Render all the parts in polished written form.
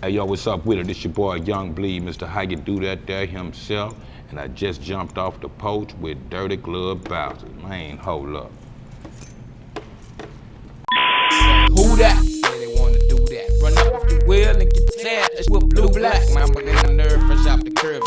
Hey, yo, what's up with it? It's your boy, Young Bleed, Mr. How You Do That there himself. And I just jumped off the Porch with Dirty Glove Bowser. Man, hold up. Who that? Say they wanna do that. Run up if you will and get sad. It's with blue black. Man, I'm in the nerve fresh off the curb.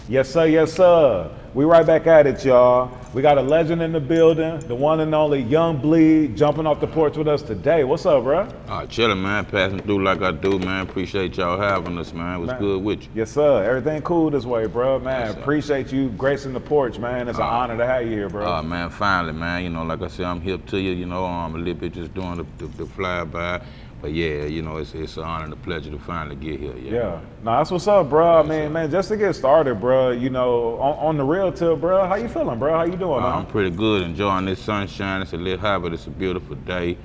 Yes, sir, yes, sir. We right back at it, y'all. We got a legend in the building, the one and only Young Bleed, jumping off the porch with us today. What's up, bro? Chillin', man. Passing through like I do, man. Appreciate y'all having us, man. What's good with you? Yes, sir. Everything cool this way, bro. Man, Yes, appreciate you gracing the porch, man. It's an honor to have you here, bro. Man, finally, man. You know, like I said, I'm hip to you. You know, I'm a little bit just doing the flyby. But yeah, you know, it's an honor and a pleasure to finally get here. Yeah. No, that's what's up, bro. I mean, man, just to get started, bro, you know, on the real tip, bro, how you feeling, bro? How you doing, man? I'm pretty good, enjoying this sunshine. It's a little hot, but it's a beautiful day.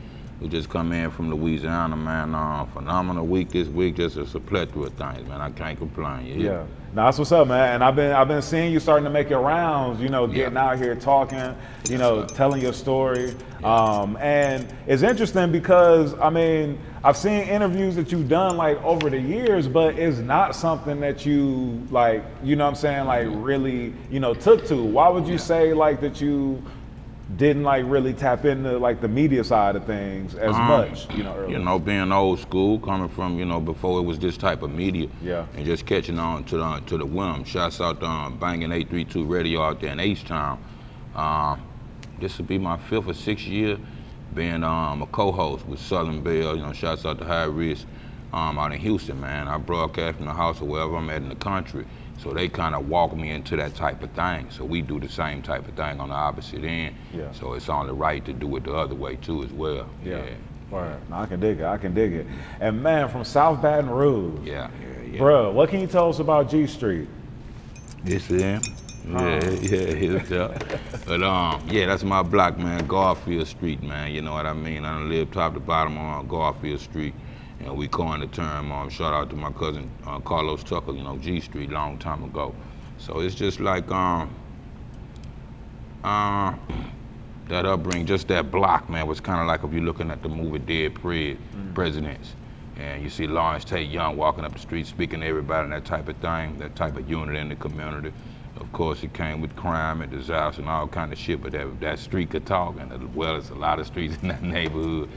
We just come in from Louisiana, man. Phenomenal week this week. Just it's a plethora of things, man. I can't complain. Yeah. No, that's what's up, man. And I've been seeing you starting to make your rounds, you know, getting out here talking, you know, telling your story. And it's interesting because, I mean, I've seen interviews that you've done like over the years, but it's not something that you like, you know what I'm saying, like really, you know, took to. Why would you say like that you didn't like really tap into like the media side of things as much, you know, earlier? You know, being old school, coming from, you know, before it was this type of media. Yeah. And just catching on to the whim. Shouts out to Banging 832 Radio out there in H-Town. This will be my 5th or 6th year being a co-host with Southern Bell. You know, shouts out to High Risk out in Houston, man. I broadcast from the house or wherever I'm at in the country. So they kind of walk me into that type of thing. So we do the same type of thing on the opposite end. Yeah. So it's only right to do it the other way too as well. Yeah. Right. No, I can dig it. I can dig it. And man, from South Baton Rouge. Yeah. Bro, what can you tell us about G Street? This is him. Yeah. But yeah, that's my block, man. Garfield Street, man. You know what I mean? I done live top to bottom on Garfield Street. You know, we coined the term, shout out to my cousin Carlos Tucker, you know, G Street, long time ago. So it's just like that upbringing, just that block, man, was kind of like if you're looking at the movie Dead Presidents, and you see Lawrence Tate Young walking up the street speaking to everybody and that type of thing, that type of unit in the community. Of course, it came with crime and disaster and all kind of shit, but that street could talk, and as well as a lot of streets in that neighborhood,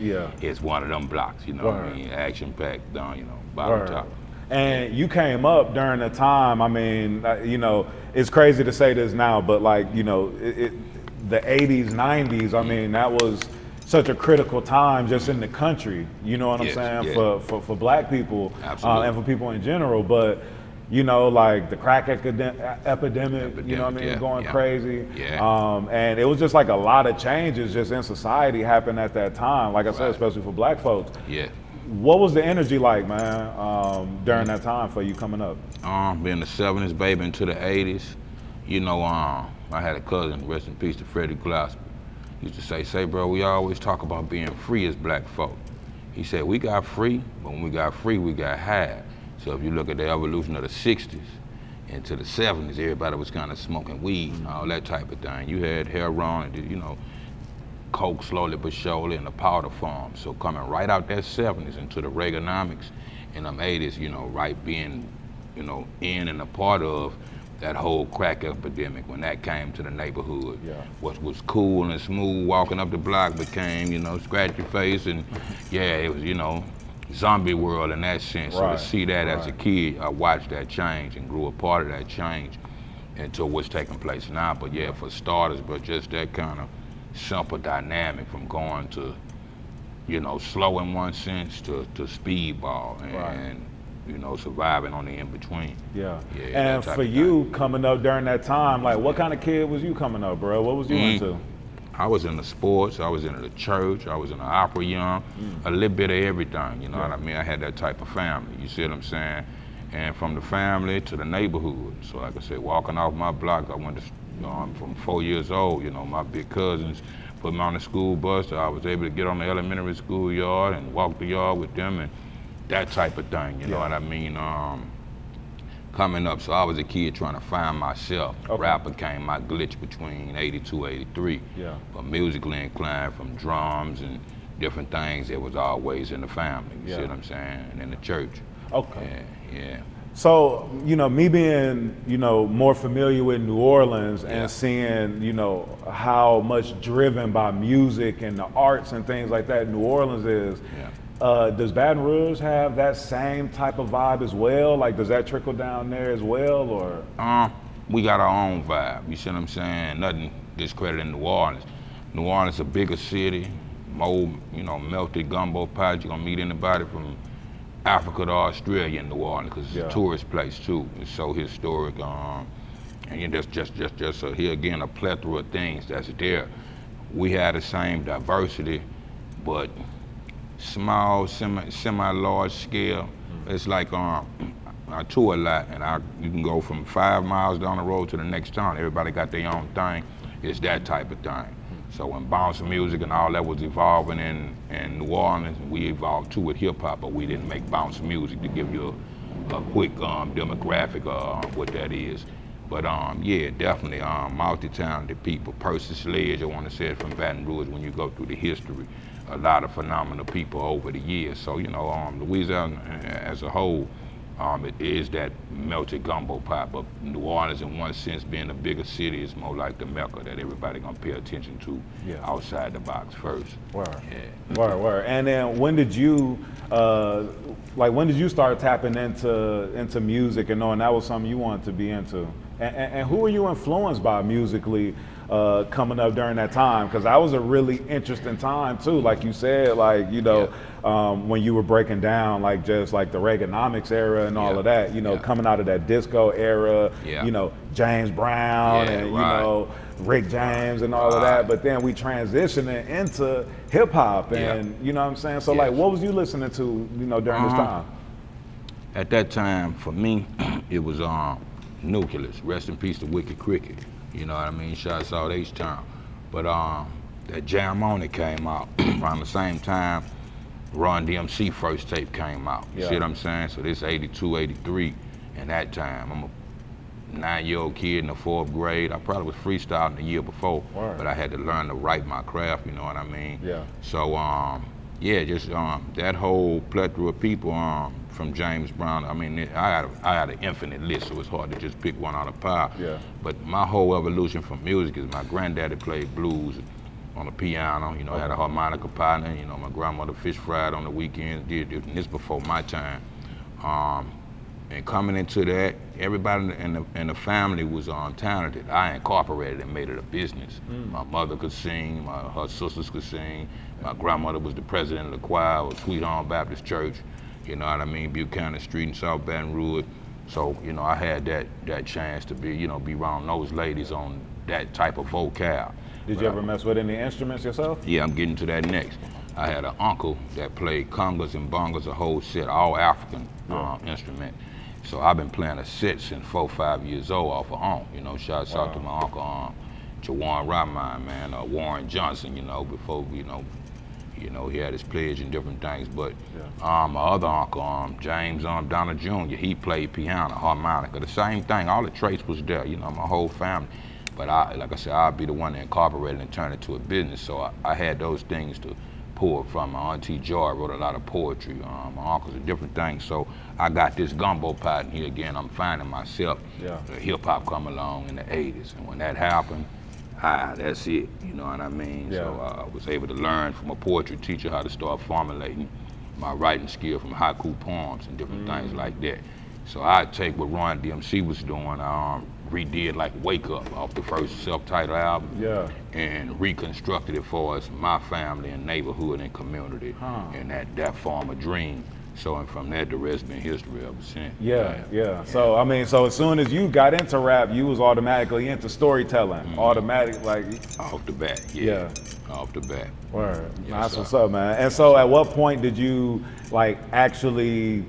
it's one of them blocks, you know what I mean? Action-packed down, you know, bottom top. And you came up during a time, I mean, you know, it's crazy to say this now, but like, you know, the 80s, 90s, I mean, that was such a critical time just in the country, you know what I'm saying, for black people and for people in general, but you know, like the crack epidemic, you know what I mean, going crazy. And it was just like a lot of changes just in society happened at that time, like I said, especially for black folks. What was the energy like, man, during that time for you coming up? Being the 70s, baby, into the 80s, you know, I had a cousin, rest in peace to Freddie Glasper, used to say, bro, we always talk about being free as black folk. He said, we got free, but when we got free, we got high. So if you look at the evolution of the 60s into the 70s, everybody was kind of smoking weed and all that type of thing. You had heroin and, you know, coke slowly but surely in the powder form. So coming right out that 70s into the Reaganomics in them 80s, you know, right being, you know, in and a part of that whole crack epidemic when that came to the neighborhood. What was cool and smooth walking up the block became, you know, scratch your face and it was, you know, zombie world in that sense. So to see that as a kid, I watched that change and grew a part of that change into what's taking place now. But yeah, for starters, but just that kind of simple dynamic from going to, you know, slow in one sense to speedball and you know, surviving on the in-between. And for you coming up during that time, like what kind of kid was you coming up, bro? What was you into? I was into sports, I was into the church, I was in the opera young, a little bit of everything, you know what I mean? I had that type of family, you see what I'm saying? And from the family to the neighborhood. So like I said, walking off my block, I went to, from 4 years old, you know, my big cousins put me on the school bus, so I was able to get on the elementary school yard and walk the yard with them and that type of thing, you know what I mean? Coming up, so I was a kid trying to find myself. Rap became my glitch between 82, 83. But musically inclined from drums and different things, it was always in the family, you see what I'm saying, and in the church. Okay. Yeah. So, me being, more familiar with New Orleans Yeah. and seeing, how much driven by music and the arts and things like that New Orleans is, does Baton Rouge have that same type of vibe as well? Like, does that trickle down there as well, or? We got our own vibe, you see what I'm saying? Nothing discrediting New Orleans. New Orleans is a bigger city, more, melted gumbo pot. You're gonna meet anybody from Africa to Australia in New Orleans, because it's a tourist place too. It's so historic. And there's just here again a plethora of things that's there. We had the same diversity, but small, semi-large scale. It's like I tour a lot, and you can go from 5 miles down the road to the next town. Everybody got their own thing. It's that type of thing. So when bounce music and all that was evolving in New Orleans, we evolved too with hip hop, but we didn't make bounce music to give you a quick demographic of what that is. But yeah, definitely multi-talented people. Percy Sledge, I want to say it from Baton Rouge. When you go through the history, a lot of phenomenal people over the years. So Louisiana as a whole, it is that melted gumbo pot. But New Orleans, in one sense, being a bigger city, is more like the Mecca that everybody gonna pay attention to outside the box first. Word. Yeah. Word. And then when did you start tapping into music and knowing that was something you wanted to be into? And who were you influenced by musically coming up during that time? Because that was a really interesting time too. Like you said, when you were breaking down just like the Reaganomics era and all of that, coming out of that disco era, James Brown and Rick James and all of that. But then we transitioning into hip hop and you know what I'm saying? So what was you listening to, during this time? At that time, for me, it was Nucleus. Rest in peace to Wicked Cricket. You know what I mean? Shots out H-Town. But that Jam On It came out around the same time Run DMC first tape came out. You see what I'm saying? So this 82, 83, and that time. I'm a 9-year-old kid in the 4th grade. I probably was freestyling the year before, but I had to learn to write my craft, you know what I mean? Yeah. So that whole plethora of people from James Brown. I mean, I had an infinite list, so it's hard to just pick one out of pile. Yeah. But my whole evolution from music is my granddaddy played blues on the piano. Had a harmonica partner. My grandmother fish fried on the weekends. Did this before my time. And coming into that, everybody in the family was talented. I incorporated and made it a business. My mother could sing, her sisters could sing. My grandmother was the president of the choir of Sweet Home Baptist Church, you know what I mean, Buchanan Street in South Baton Rouge. So, I had that chance to be around those ladies on that type of vocale. Did you ever mess with any instruments yourself? Yeah, I'm getting to that next. I had an uncle that played congas and bongas, a whole set, all African instrument. So I've been playing a set since 4 or 5 years old off of home. Shouts out to my uncle, Jawan Rahman, man, Warren Johnson, before, he had his pledge and different things. But my other uncle, James Donner Jr., he played piano, harmonica, the same thing. All the traits was there, my whole family. But like I said, I'll be the one to incorporate it and turn it to a business. So I had those things to pull from. My auntie Joy wrote a lot of poetry, my uncles and different things. So I got this gumbo pot here again. I'm finding myself. Hip hop come along in the 80s. And when that happened, that's it, you know what I mean? So I was able to learn from a poetry teacher how to start formulating my writing skill from haiku poems and different things like that. So I take what Run DMC was doing, redid like Wake Up off the first self-titled album, and reconstructed it for us, my family and neighborhood and community, and that form of dream. So, and from that, the rest been history ever since. Yeah. So, I mean, so as soon as you got into rap, you was automatically into storytelling, automatic, like. Off the bat, off the bat. Word. That's what's up, man. And so at what point did you, actually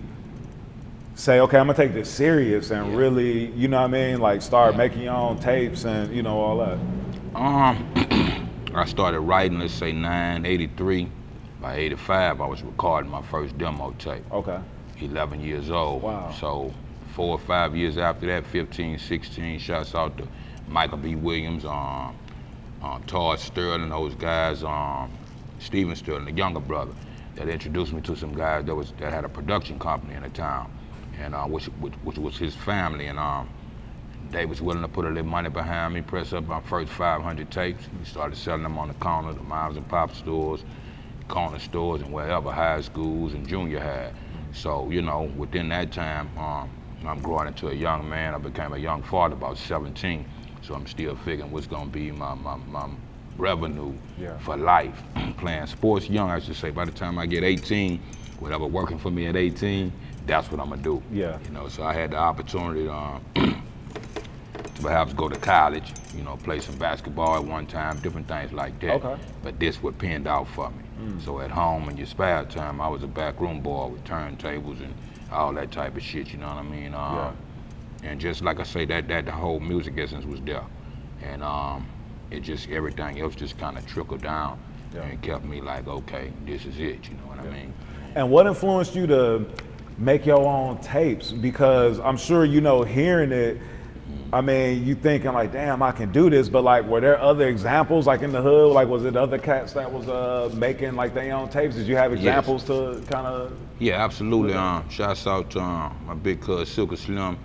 say, okay, I'm gonna take this serious and really, you know what I mean, start making your own tapes and, all that? I started writing, let's say 83. By 85, I was recording my first demo tape. Okay. 11 years old. Wow. So 4 or 5 years after that, 15, 16, shouts out to Michael B. Williams, Todd Sterling, those guys, Steven Sterling, the younger brother, that introduced me to some guys that had a production company in the town. and which was his family, and they was willing to put a little money behind me, press up my first 500 tapes. We started selling them on the corner, the moms and pop stores, corner stores, and wherever, high schools and junior high. So, you know, within that time, I'm growing into a young man. I became a young father about 17. So I'm still figuring what's gonna be my revenue for life. Playing sports young, I should say. By the time I get 18, whatever working for me at 18, that's what I'm gonna do. Yeah. You know, so I had the opportunity to perhaps go to college, you know, play some basketball at one time, different things like that. Okay. But this what panned out for me. So at home in your spare time, I was a backroom boy with turntables and all that type of shit, you know what I mean? And just like I say, that the whole music essence was there. And it just, everything else just kind of trickled down and kept me like, okay, this is it, you know what I mean? And what influenced you to make your own tapes? Because I'm sure, you know, hearing it, I mean, you thinking like, damn, I can do this, but like, were there other examples like in the hood? Like, was it other cats that was making like their own tapes? Did you have examples to kind of? Yeah, absolutely. Shouts out to my big cuz Silker Slim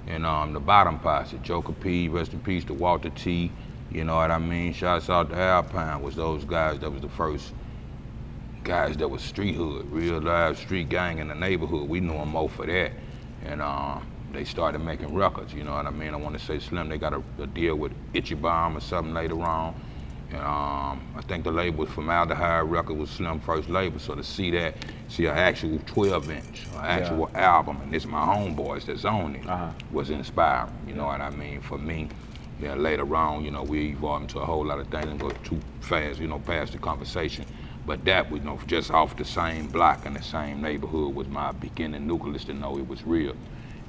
and the Bottom Posse, Joker P, rest in peace to Walter T, you know what I mean? Shouts out to Alpine, was those guys that was the first guys that was street hood, real live street gang in the neighborhood. We knew them more for that. And they started making records, you know what I mean? I want to say Slim, they got a deal with Itchy Bomb or something later on. And I think the label was Formaldehyde Record was Slim's first label. So to see that, see an actual 12-inch, an actual album, and it's my homeboys that's on it, was inspiring, you know what I mean, for me. Then later on, you know, we evolved into a whole lot of things and go too fast, you know, past the conversation. But that, you know, just off the same block in the same neighborhood was my beginning nucleus to know it was real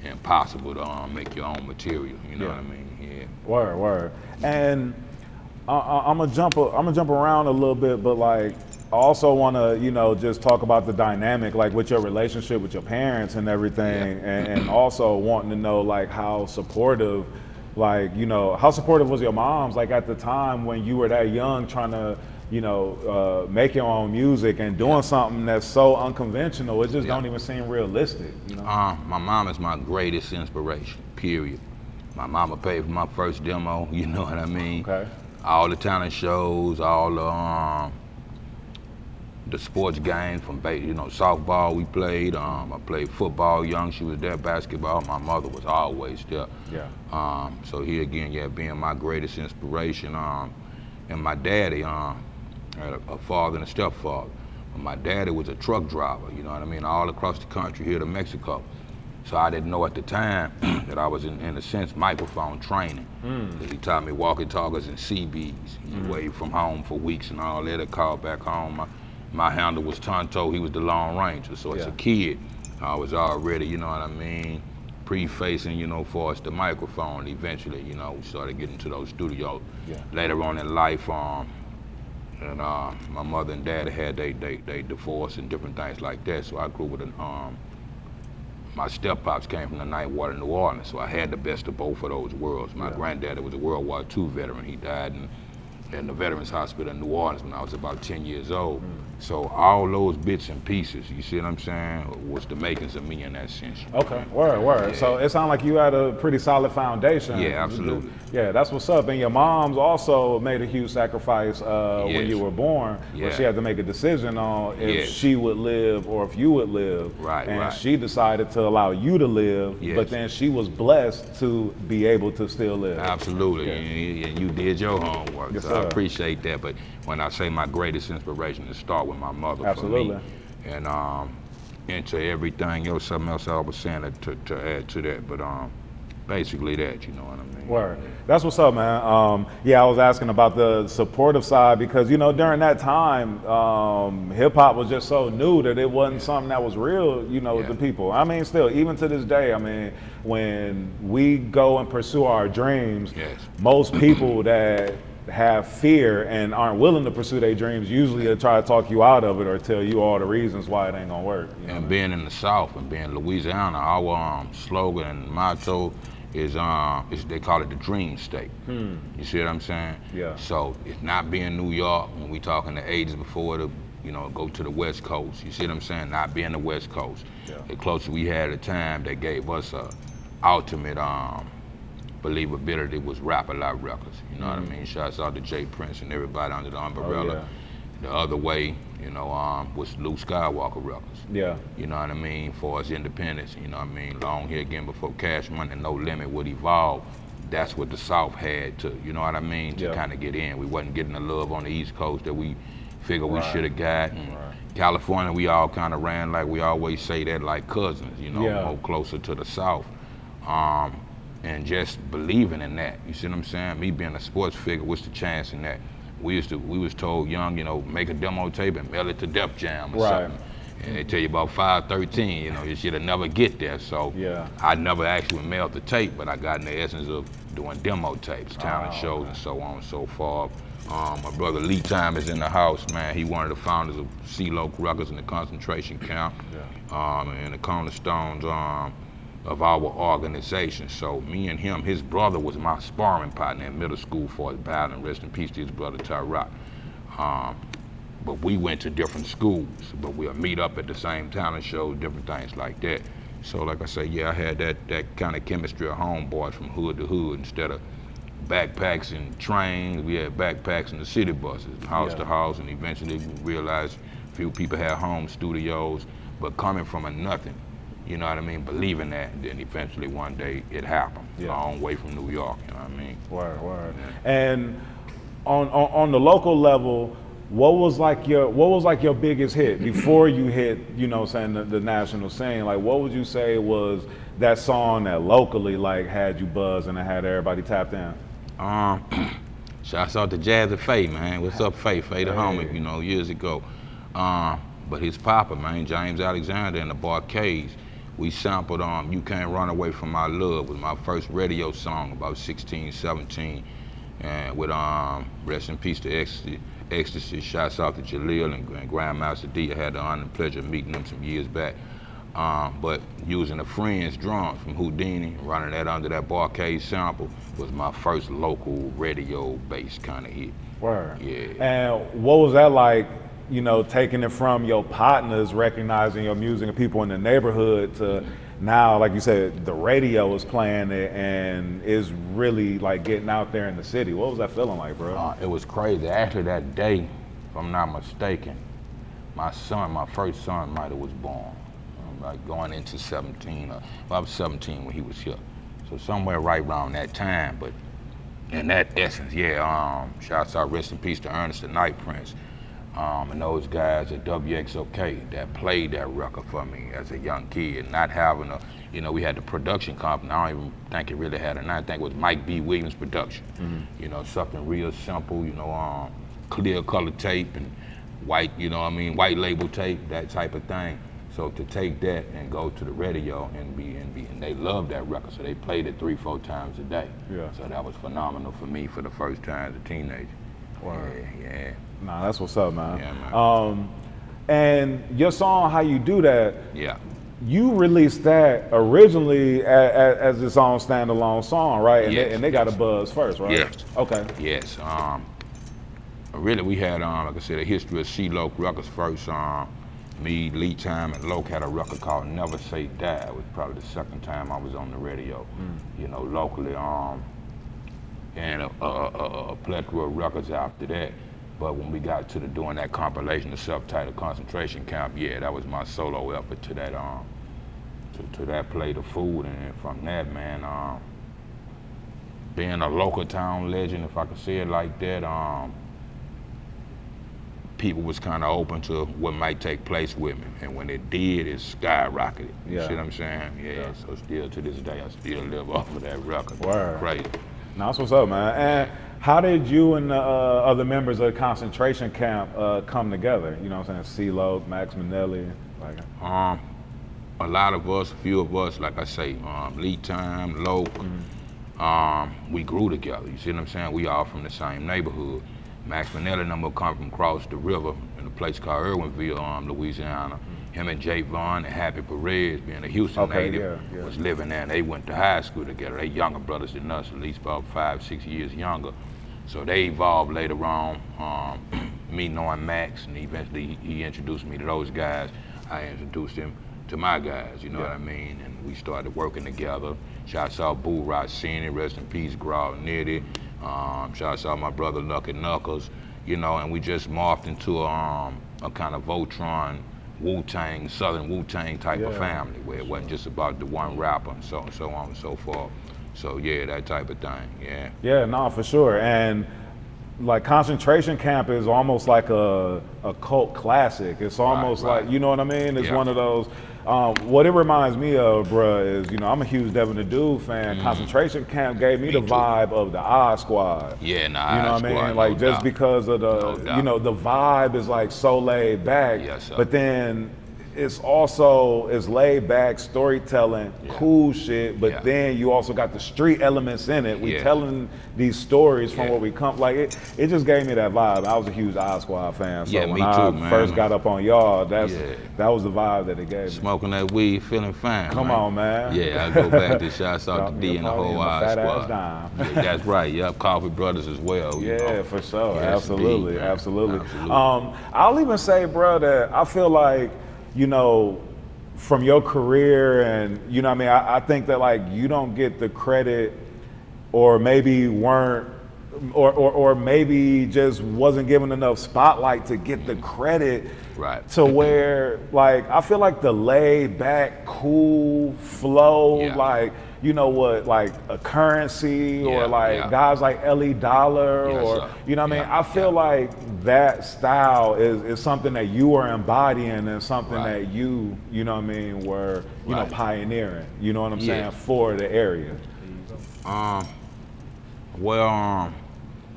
and possible to make your own material, you know what I mean? Yeah. Word. And I'm gonna jump around a little bit, but like I also want to, you know, just talk about the dynamic, like with your relationship with your parents and everything, and also wanting to know like how supportive, like, you know, how supportive was your mom's like at the time when you were that young, trying to, you know, make your own music and doing something that's so unconventional, it just don't even seem realistic, you know? My mom is my greatest inspiration, period. My mama paid for my first demo, you know what I mean? Okay. All the talent shows, all the sports games from, you know, softball we played. I played football young, she was there, basketball. My mother was always there. Yeah. So here again, being my greatest inspiration. And my daddy, had a father and a stepfather. My daddy was a truck driver, you know what I mean, all across the country here to Mexico. So I didn't know at the time that I was in a sense microphone training. He taught me walkie-talkies and CBs. He waited from home for weeks and all that. I called back home. My handle was Tonto, he was the Lone Ranger. So as a kid, I was already, you know what I mean, prefacing, you know, for us the microphone. Eventually, you know, we started getting to those studios. Later on in life, and my mother and dad had they divorce and different things like that. So I grew with my step-pops came from the Ninth Ward in New Orleans, so I had the best of both of those worlds. My granddaddy was a World War II veteran. He died in the Veterans Hospital in New Orleans when I was about 10 years old. So all those bits and pieces, you see what I'm saying, was the makings of me in that sense. Okay, word. So it sounds like you had a pretty solid foundation. Yeah, absolutely. Yeah, that's what's up. And your mom's also made a huge sacrifice when you were born, where she had to make a decision on if she would live or if you would live. And she decided to allow you to live, but then she was blessed to be able to still live. Absolutely, and you did your homework. Yes, so sir. I appreciate that. But when I say my greatest inspiration is start with my mother for me. And into everything else, something else I was saying to add to that. But basically that, you know what I mean? Word. That's what's up, man. I was asking about the supportive side because, you know, during that time, hip hop was just so new that it wasn't something that was real, you know, to people. I mean, still, even to this day, I mean, when we go and pursue our dreams, most people that have fear and aren't willing to pursue their dreams usually they'll try to talk you out of it or tell you all the reasons why it ain't gonna work. You know? Being in the South and being Louisiana, our slogan and motto is they call it the dream state. You see what I'm saying? Yeah. So it's not being New York when we talk in the 80s before the you know, go to the West Coast. You see what I'm saying? Not being the West Coast. Yeah. The closest we had at the time that gave us a ultimate believability was Rap-A-Lot Records. You know what I mean? Shouts out to Jay Prince and everybody under the umbrella. Oh, yeah. The other way, you know, was Luke Skywalker Records. Yeah. You know what I mean? For us independence, you know what I mean? Long here again before Cash Money, No Limit would evolve. That's what the South had to, you know what I mean, to kind of get in. We wasn't getting the love on the East Coast that we figured we should have got. And California, we all kind of ran like we always say that, like cousins, you know, more closer to the South. And just believing in that, you see what I'm saying? Me being a sports figure, what's the chance in that? We was told young, you know, make a demo tape and mail it to Def Jam or something. And they tell you about 513, you know, you should have never get there. So I never actually mailed the tape, but I got in the essence of doing demo tapes, talent shows and so on and so forth. My brother Lee Time is in the house, man. He one of the founders of C-Loc Records in the concentration camp, and the cornerstones of our organization. So me and him, his brother was my sparring partner in middle school for his battle, and rest in peace to his brother Tyrok. But we went to different schools, but we'll meet up at the same talent shows, different things like that. So like I say, yeah, I had that kind of chemistry of homeboys from hood to hood. Instead of backpacks and trains, we had backpacks and the city buses, house to house, and eventually we realized a few people had home studios, but coming from a nothing, you know what I mean, believing that, and then eventually one day it happened, long way from New York, you know what I mean? Word. And on the local level, what was like your biggest hit before you hit, you know, saying the national scene? Like, what would you say was that song that locally like had you buzz and it had everybody tapped in? Shouts out to Jazzy Faye, man. What's up, Faye? Faye the homie, you know, years ago. But his papa, man, James Alexander and the Barcades, we sampled You Can't Run Away From My Love was my first radio song, about 16, 17. And with rest in peace to Ecstasy, shouts out to Jaleel and Grandmaster D. I had the honor and pleasure of meeting them some years back. But using a friend's drums from Houdini, running that under that Barcade sample was my first local radio-based kind of hit. Word. Yeah. And what was that like, you know, taking it from your partners, recognizing your music and people in the neighborhood to now, like you said, the radio is playing it and is really like getting out there in the city. What was that feeling like, bro? It was crazy. Actually, that day, if I'm not mistaken, my first son might have was born. Like going into 17, I was 17 when he was here. So somewhere right around that time, but in that essence, shouts out, rest in peace to Ernest the Night Prince. And those guys at WXOK that played that record for me as a young kid, not having we had the production company. I don't even think it really had a name. I think it was Mike B. Williams production. You know, something real simple, you know, clear color tape and white, you know what I mean, white label tape, that type of thing. So to take that and go to the radio and they loved that record, so they played it 3-4 times a day. Yeah. So that was phenomenal for me for the first time as a teenager. Word. Yeah. Nah, that's what's up, man. Yeah, man. And your song, How You Do That, yeah, you released that originally as its own standalone song, right? And, yes, they got a buzz first, right? Yes. Okay. Yes. Really, we had, like I said, a history of C-Loc Records first. Me, Lee Time, and Loc had a record called Never Say Die. It was probably the second time I was on the radio, you know, locally. And a plethora of records after that. But when we got to doing that compilation, the self-titled Concentration Camp, that was my solo effort to that to that plate of food. And from that, man, being a local town legend, if I could say it like that, people was kind of open to what might take place with me. And when it did, it skyrocketed. You see what I'm saying? Yeah. So still to this day, I still live off of that record. Word. Crazy. Now, that's what's up, man. And how did you and the other members of the concentration camp come together? You know what I'm saying? C-Loc, Max Minnelli, like. A lot of us, a few of us, like I say, Lead Time, Loc, we grew together. You see what I'm saying? We all from the same neighborhood. Max Minnelli number come from across the river in a place called Irwinville, Louisiana. Him and Jay Vaughn and Happy Perez, being a Houston native, was living there, and they went to high school together. They younger brothers than us, at least about 5-6 years younger. So they evolved later on. me knowing Max, and eventually he introduced me to those guys. I introduced him to my guys, you know what I mean? And we started working together. Shouts out Boo Rossini, rest in peace, Graw Nitty. Shouts out my brother Lucky Knuckles, you know, and we just morphed into a kind of Voltron, Wu-Tang, Southern Wu-Tang type of family, where it wasn't just about the one rapper and so on and so forth. So yeah, that type of thing, yeah. Yeah, no, for sure. And like concentration camp is almost like a cult classic. It's almost like, you know what I mean? It's one of those, what it reminds me of, bruh, is, you know, I'm a huge Devin the Dude fan. Concentration camp gave me the vibe of the Odd Squad. Yeah, you know what I mean? Like just because of the, you know, the vibe is like so laid back, but then it's also, it's laid back storytelling, cool shit, but then you also got the street elements in it. We telling these stories from where we come, like it just gave me that vibe. I was a huge Odd Squad fan, so when I first got up on y'all, that was the vibe that it gave me. Smoking that weed, feeling fine. Come on, man. Yeah, I go back to shouts out to D and the whole Odd Squad. Yeah, that's right. Yep, Coffee Brothers as well. You know. For sure. Absolutely. I'll even say, bro, that I feel like, you know, from your career and, you know what I mean, I think that like you don't get the credit, or maybe weren't, or maybe just wasn't given enough spotlight to get the credit to where, like, I feel like the laid back, cool flow, like, you know what, like a Currency or like guys like Ellie Dollar or, you know what I mean? I feel like that style is something that you are embodying and something that you know what I mean, were, you know, pioneering, you know what I'm saying, for the area. Well,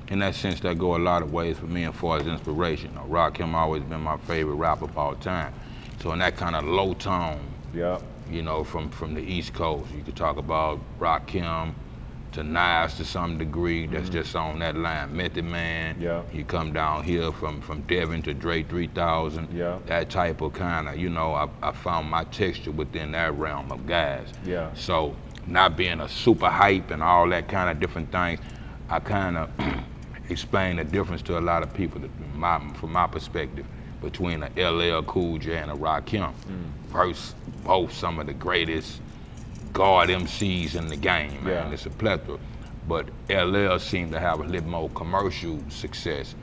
in that sense, that go a lot of ways for me as far as inspiration. You know, Rakim always been my favorite rapper of all time. So in that kind of low tone, you know, from the East Coast, you could talk about Rakim to Nas to some degree, that's just on that line. Method Man, you come down here from Devin to Dre 3000, that type of kind of, you know, I found my texture within that realm of guys. So not being a super hype and all that kind of different things, I kind of explain the difference to a lot of people from my perspective between a LL Cool J and a Rakim. Versus both some of the greatest guard MCs in the game, man. It's a plethora. But LL seemed to have a little more commercial success,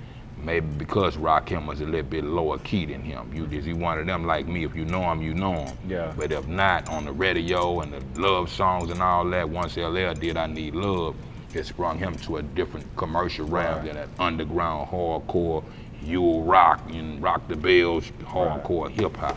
maybe because Rakim was a little bit lower key than him. Is he one of them like me? If you know him, you know him. But if not, on the radio and the love songs and all that, once LL did I Need Love, it sprung him to a different commercial realm than that underground hardcore, you'll rock and rock the bells, hardcore hip hop.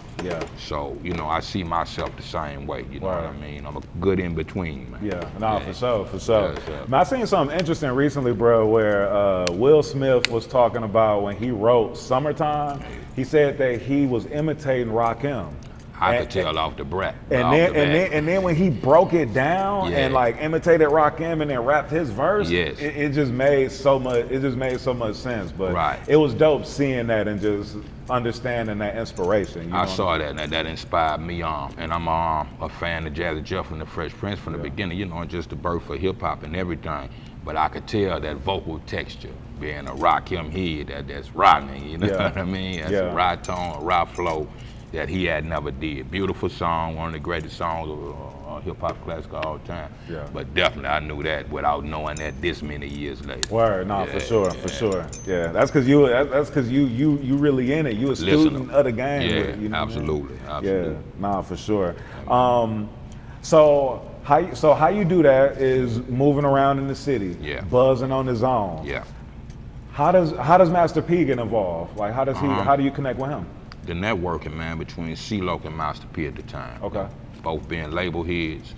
So, you know, I see myself the same way, you know what I mean? I'm a good in between, man. For sure. Man, I seen something interesting recently, bro, where Will Smith was talking about when he wrote Summertime, he said that he was imitating Rakim. I could tell off the breath. And then when he broke it down and like imitated Rakim and then rapped his verse, it just made so much sense. But it was dope seeing that and just understanding that inspiration. I saw that and that inspired me and I'm a fan of Jazzy Jeff and the Fresh Prince from the beginning, you know, just the birth of hip hop and everything. But I could tell that vocal texture, being a Rakim head, that's Rodney, you know what I mean? That's a raw tone, a raw flow that he had never did. Beautiful song, one of the greatest songs of hip hop classic of all time. But definitely I knew that without knowing that this many years later. For sure. Yeah, that's because you really in it. You a student of the game. You know absolutely. For sure. So how you do that is moving around in the city, buzzing on his own. How does Master P get involved? Like how do you connect with him? The networking, man, between C-Lo and Master P at the time. Both being label heads,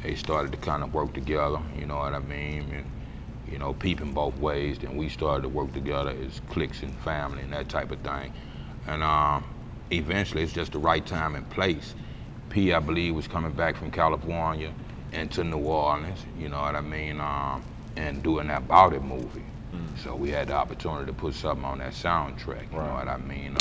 they started to kind of work together, you know what I mean? And, you know, peeping both ways. Then we started to work together as cliques and family and that type of thing. And eventually it's just the right time and place. P, I believe, was coming back from California into New Orleans, you know what I mean? And doing that About It movie. So we had the opportunity to put something on that soundtrack, you know what I mean?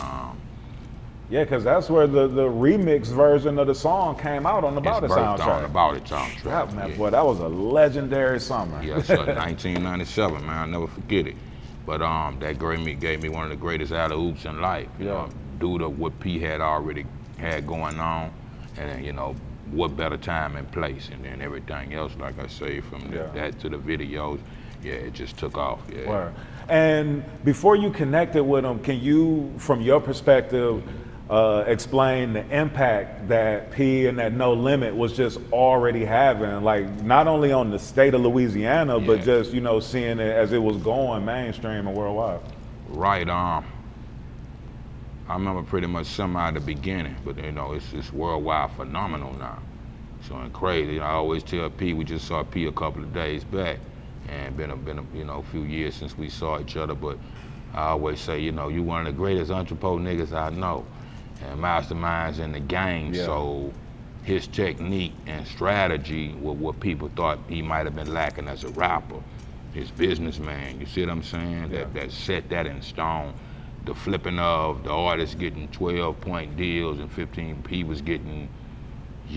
Yeah, because that's where the remix version of the song came out on the About It soundtrack. On the About It soundtrack. Boy, that was a legendary summer. Yeah, so 1997, man, I'll never forget it. But that gave me one of the greatest alley-oops in life. You know, due to what P had already had going on, and then, you know, what better time and place, and then everything else, like I say, from that to the videos, it just took off. Yeah. Word. And before you connected with him, can you, from your perspective, explain the impact that P and that No Limit was just already having, like not only on the state of Louisiana, but just, you know, seeing it as it was going mainstream and worldwide? Right. I remember pretty much some at the beginning, but you know, it's worldwide phenomenal now. So it's crazy. I always tell P, we just saw P a couple of days back, and been a you know, a few years since we saw each other. But I always say, you know, you one of the greatest entrepreneur niggas I know, and masterminds in the game. So his technique and strategy were what people thought he might have been lacking as a rapper. His businessman, you see what I'm saying? That set that in stone. The flipping of the artist getting 12-point deals and 15, he was getting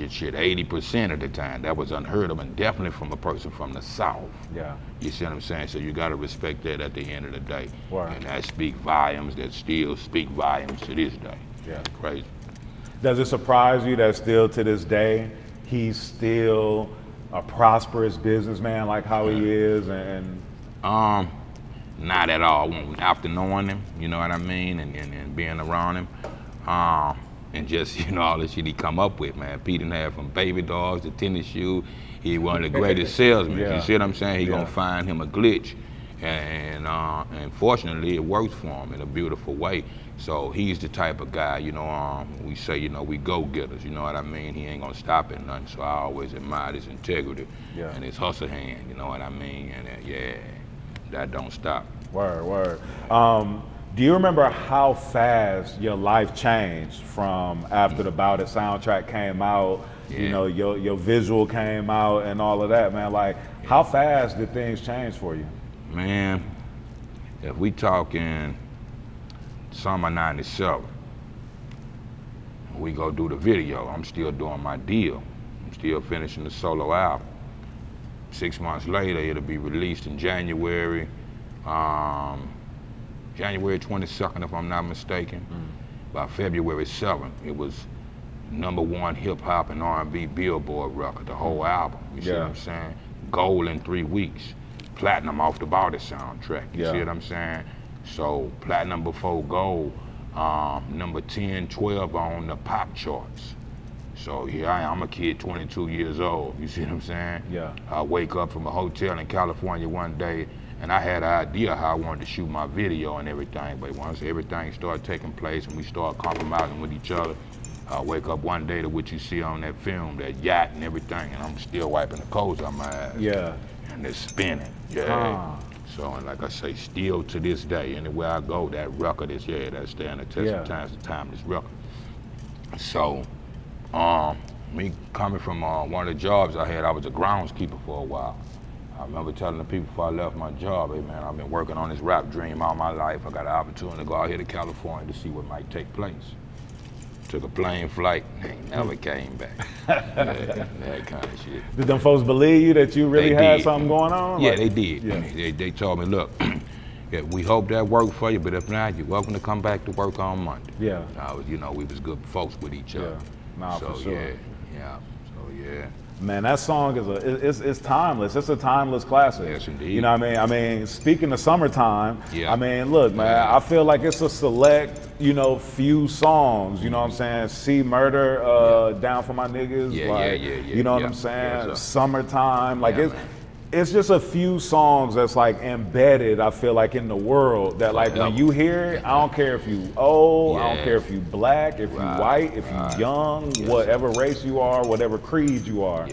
shit 80% of the time. That was unheard of, and definitely from a person from the South. Yeah. You see what I'm saying? So you gotta respect that at the end of the day. Wow. And that speak volumes, that still speak volumes to this day. Yeah. Crazy. Does it surprise you that still to this day, he's still a prosperous businessman like how he is? And Not at all. After knowing him, you know what I mean, and being around him, and just, you know, all the shit he come up with, man. Pete done had from baby dolls to tennis shoes. He one of the greatest salesmen. You see what I'm saying? He gonna find him a glitch, and fortunately it works for him in a beautiful way. So he's the type of guy, you know, we say, you know, we go-getters, you know what I mean? He ain't gonna stop at nothing. So I always admired his integrity and his hustle hand, you know what I mean? And that don't stop. Word. Do you remember how fast your life changed from after the Bout It soundtrack came out? You know, your visual came out and all of that, man. Like, how fast did things change for you? Man, if we talking summer '97, we go do the video. I'm still doing my deal. I'm still finishing the solo album. 6 months later, it'll be released in January. January 22nd, if I'm not mistaken. By February 7th, it was #1 hip hop and R&B Billboard record, the whole album. You see what I'm saying? Gold in 3 weeks. Platinum off the Bout It soundtrack. You see what I'm saying? So platinum before gold, number 10, 12 on the pop charts. So here I am, I'm a kid, 22 years old. You see what I'm saying? Yeah. I wake up from a hotel in California one day, and I had an idea how I wanted to shoot my video and everything, but once everything started taking place and we started compromising with each other, I wake up one day to what you see on that film, that yacht and everything, and I'm still wiping the coals out my eyes. Yeah. And it's spinning. So, and like I say, still to this day, anywhere I go, that record is, that's standing the test of time, it's a timeless record. So, me coming from one of the jobs I had, I was a groundskeeper for a while. I remember telling the people before I left my job, hey man, I've been working on this rap dream all my life. I got an opportunity to go out here to California to see what might take place. Took a plane flight, ain't never came back. That kind of shit. Did them folks believe you that you really had something going on? Yeah, like, they did. Yeah. They told me, look, we hope that worked for you, but if not, you're welcome to come back to work on Monday. Yeah. You know, we was good folks with each other. Nah, so, for sure. So Man, that song is it's timeless. It's a timeless classic. Yes, indeed. You know what I mean? I mean, speaking of summertime, Yeah. I mean, look, man, I feel like it's a select, you know, few songs. You know what I'm saying? See Murder, Down for My Niggas. You know what I'm saying? Summertime. Like it's just a few songs that's like embedded, I feel like, in the world that like when you hear it, I don't care if you old, I don't care if you black, if you white, if you young, whatever race you are, whatever creed you are.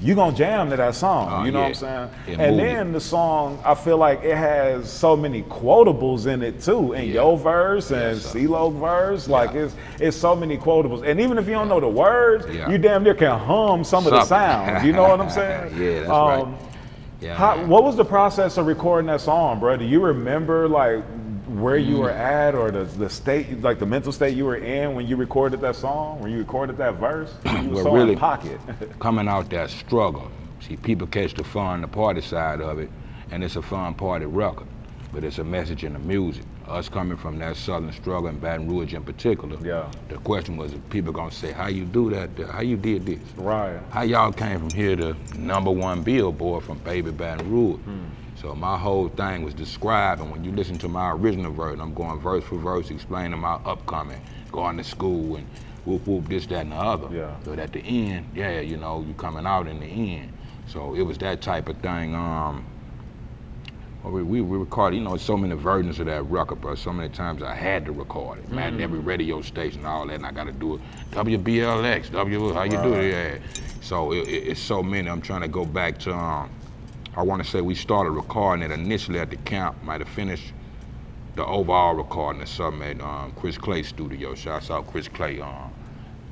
You gonna jam to that song, you know what I'm saying? And then the song, I feel like it has so many quotables in it too, in your verse and CeeLo verse, like it's so many quotables. And even if you don't know the words, you damn near can hum some of the sounds, you know what I'm saying? That's right. What was the process of recording that song, bro? Do you remember like where you were at or the state, like the mental state you were in when you recorded that song, when you recorded that verse? You were so in pocket. Coming out that struggle. See, people catch the fun, the party side of it, and it's a fun party record. but it's a message in the music. Us coming from that Southern struggle in Baton Rouge in particular, Yeah. the question was, if people gonna say, how you do that? How you did this? Right. How y'all came from here to #1 Billboard from Baby Baton Rouge? So my whole thing was describing, when you listen to my original verse, I'm going verse for verse, explaining my upcoming, going to school and whoop whoop, this, that, and the other. Yeah. But at the end, yeah, you know, you coming out in the end. So it was that type of thing. We recorded, you know, so many versions of that record, bro. So many times I had to record it. Man, every radio station, all that, and I got to do it. WBLX, how you do it? Yeah. So it's so many. I'm trying to go back to, I want to say we started recording it initially at the camp, might have finished the overall recording or something at Chris Clay's studio. Shouts out Chris Clay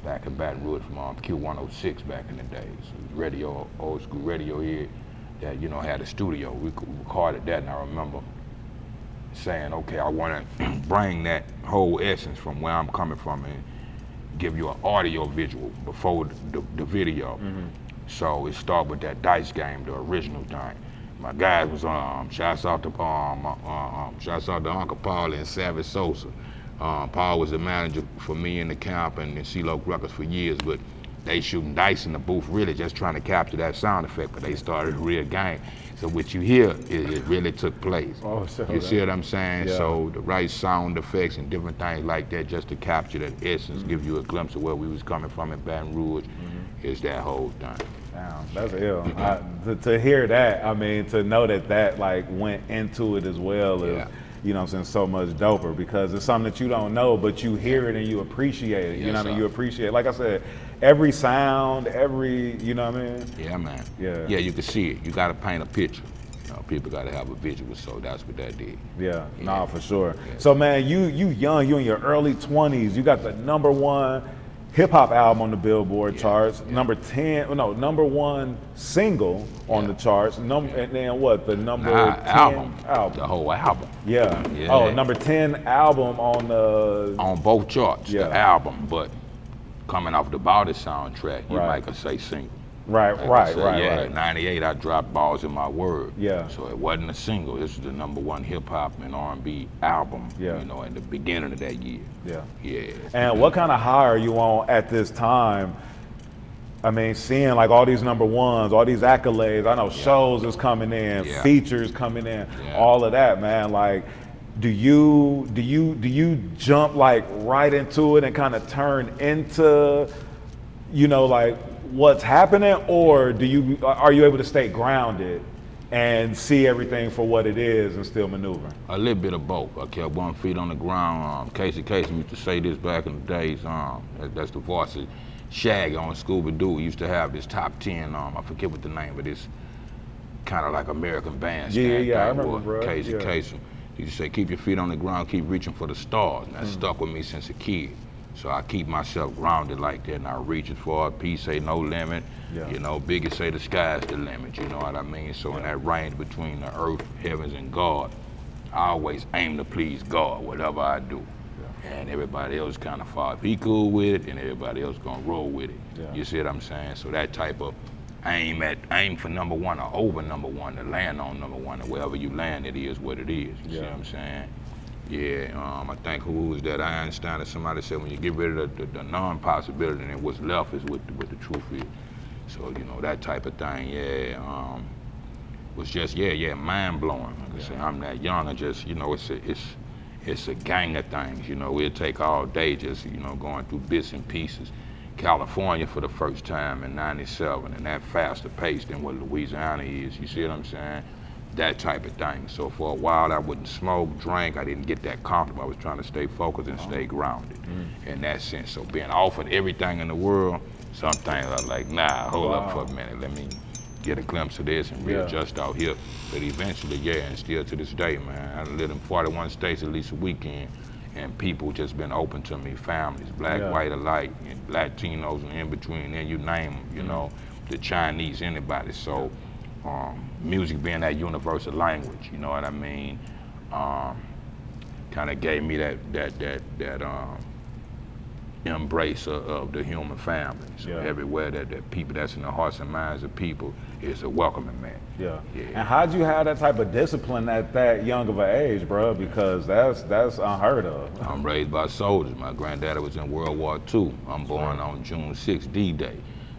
back in Baton Rouge from Q106 back in the days. Radio, old school radio here. That, you know, had a studio. We recorded that, and I remember saying, okay, I want to bring that whole essence from where I'm coming from and give you an audio visual before the video. So it started with that dice game, the original thing. My guys was shouts out to Uncle Paul and Savage Sosa. Paul was the manager for me in the camp and in CeeLo Records for years, but they shooting dice in the booth, really just trying to capture that sound effect, but they started a real game. So what you hear, it really took place. Oh, so you see what I'm saying? Yeah. So the right sound effects and different things like that, just to capture that essence, give you a glimpse of where we was coming from in Baton Rouge, is that whole thing. Damn, that's ill. To hear that, I mean, to know that like went into it as well is, Yeah. you know what I'm saying, so much doper, because it's something that you don't know, but you hear it and you appreciate it. You Yes, know what I mean? sir. You appreciate it. Like I said, every sound, you know what I mean? Yeah, man. Yeah. Yeah, you can see it. You got to paint a picture. You know, people got to have a visual, so that's what that did. Yeah, Yeah. nah, for sure. Yeah. So man, you young, you in your early 20s, you got the #1 hip hop album on the Billboard charts, number 1 single on the charts, and then what, the number 10 album. The whole album. Yeah. Yeah. Oh, number 10 album on the. On both charts, Yeah. the album, but coming off the Bowdy soundtrack, you Right. might could say single. Right, Like I right, said, right, yeah, right. 98, I dropped Balls in My Word. Yeah. So it wasn't a single. This is the #1 hip hop and R&B album. Yeah. You know, at the beginning of that year. Yeah. Yeah. And what kind of high are you on at this time? I mean, seeing like all these #1s, all these accolades. I know shows is coming in, Yeah. features coming in, Yeah. all of that, man. Like, do you jump like right into it and kind of turn into, you know, like what's happening, or are you able to stay grounded and see everything for what it is and still maneuver? A little bit of both. I kept 1 foot on the ground. Casey used to say this back in the days. That's the voice of Shaggy on Scooby-Doo. He used to have this top 10. I forget what the name of this kind of like American Bandstand. Yeah, I thing remember, was. bro. Casey Yeah. He used to say, keep your feet on the ground, keep reaching for the stars. And that stuck with me since a kid. So I keep myself grounded like that, and I reach as far. P say no limit. Yeah. You know, Biggie say the sky's the limit. You know what I mean? So in that range between the earth, heavens, and God, I always aim to please God, whatever I do. And everybody else kind of follow. If he cool with it, then everybody else gonna roll with it. Yeah. You see what I'm saying? So that type of aim for #1 or over #1 to land on #1, or wherever you land, it is what it is. You see Yeah. what I'm saying? Yeah, I think who was that? Einstein or somebody said when you get rid of the non-possibility, then what's left is what the truth is. So, you know, that type of thing, was just, mind-blowing. Like I say, I'm that young, and just, you know, it's a gang of things, you know. We'll take all day just, you know, going through bits and pieces. California for the first time in '97, and that faster pace than what Louisiana is, you see what I'm saying? That type of thing. So for a while I wouldn't smoke, drink, I didn't get that comfortable. I was trying to stay focused and stay grounded in that sense. So being offered everything in the world, some things I was like, nah, hold up for a minute, let me get a glimpse of this and readjust out here. But eventually, and still to this day, man, I lived in 41 states at least a weekend, and people just been open to me, families, black, white alike, and Latinos and in between, and you name them, you know, the Chinese, anybody. So music being that universal language, you know what I mean, kind of gave me that embrace of the human family. So Yeah. everywhere that people that's in the hearts and minds of people is a welcoming man. Yeah. Yeah. And how'd you have that type of discipline at that young of an age, bro? Because that's unheard of. I'm raised by soldiers. My granddaddy was in World War II. I'm born on June 6th, D-Day.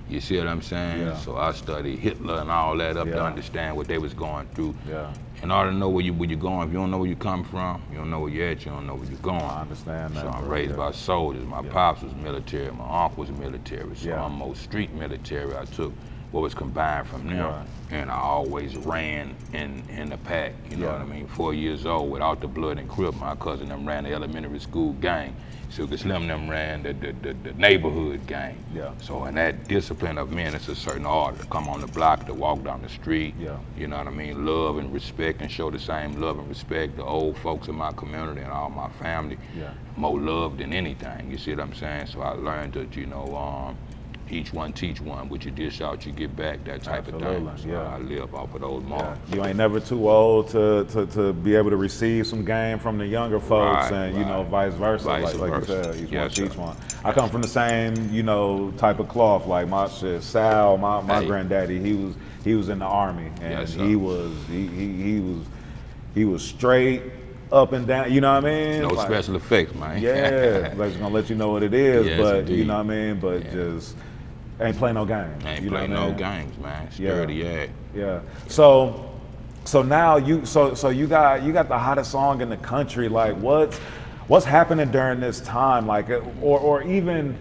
You see what I'm saying? Yeah. So I studied Hitler and all that up to Yeah. understand what they was going through. Yeah. In order to know where you're going, if you don't know where you come from, you don't know where you're at, you don't know where you're going. I understand that. So I'm bro. raised Yeah. by soldiers. My pops was military, my uncle was military, so Yeah. I'm most street military. I took what was combined from them, Right. and I always ran in the pack. You know Yeah. what I mean? 4 years old, without the blood and crib, my cousin them ran the elementary school gang. Silky Slim them ran the neighborhood gang. Yeah. So in that discipline of men, it's a certain order to come on the block, to walk down the street. Yeah. You know what I mean? Love and respect, and show the same love and respect. The old folks in my community and all my family, Yeah. more love than anything. You see what I'm saying? So I learned that, each one teach one. What you dish out, you get back. That type of thing. Absolutely, So yeah. I live off of those marks. You ain't never too old to be able to receive some game from the younger folks, Right, and right. Vice versa. Vice like you versa. said, each Yes, one teach sir. one. I come from the same type of cloth. Like my shit, Sal, my Hey. granddaddy, he was in the army, and Yes, sir. he was straight up and down. You know what I mean? No Like, special effects, man. Yeah, like gonna let you know what it is, Yes, but indeed. you know what I mean. But just ain't play no games. Ain't you know play what I no mean? games, man. Yeah. Sturdy act. Yeah. So now you got the hottest song in the country. Like what's happening during this time? Like or even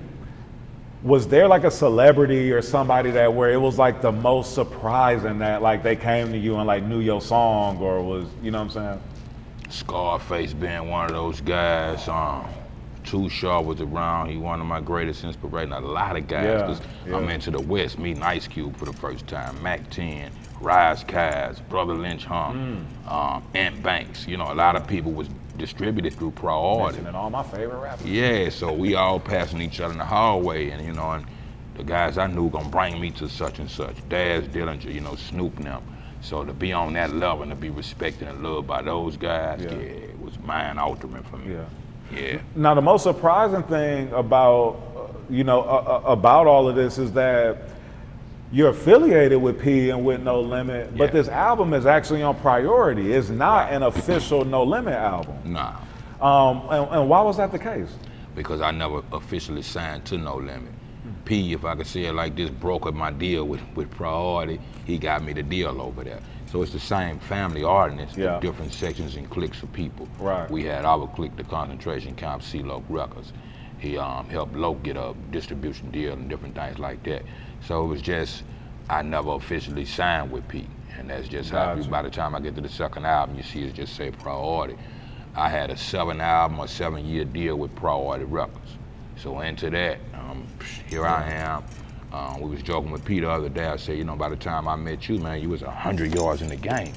was there like a celebrity or somebody that where it was like the most surprising that like they came to you and like knew your song, or was, you know what I'm saying? Scarface being one of those guys. Too Short was around. He one of my greatest inspirations. A lot of guys. Yeah, 'Cause yeah. I'm into the West, meeting Ice Cube for the first time. Mac 10, Rise Kaz, Brother Lynch Ant Banks. A lot of people was distributed through priority. And all my favorite rappers. Yeah, so we all passing each other in the hallway, and and the guys I knew gonna bring me to such and such. Daz Dillinger, Snoop and them. So to be on that level and to be respected and loved by those guys, Yeah. it was mind altering for me. Yeah. Yeah. Now the most surprising thing about about all of this is that you're affiliated with P and with No Limit, but Yeah. this album is actually on Priority. It's not an official No Limit album. Nah, And why was that the case? because I never officially signed to No Limit. P, if I could say it like this, brokered my deal with Priority. He got me the deal over there. So it's the same family artists, Yeah. different sections and cliques of people. Right. We had our clique, the Concentration Camp, C-Loc Records. He helped Loc get a distribution deal and different things like that. So it was just, I never officially signed with P. And that's just how, Gotcha. by the time I get to the second album, you see it just say Priority. I had a 7-year deal with Priority Records. So into that, here I am. We was joking with Pete the other day. I said, by the time I met you, man, you was 100 yards in the game.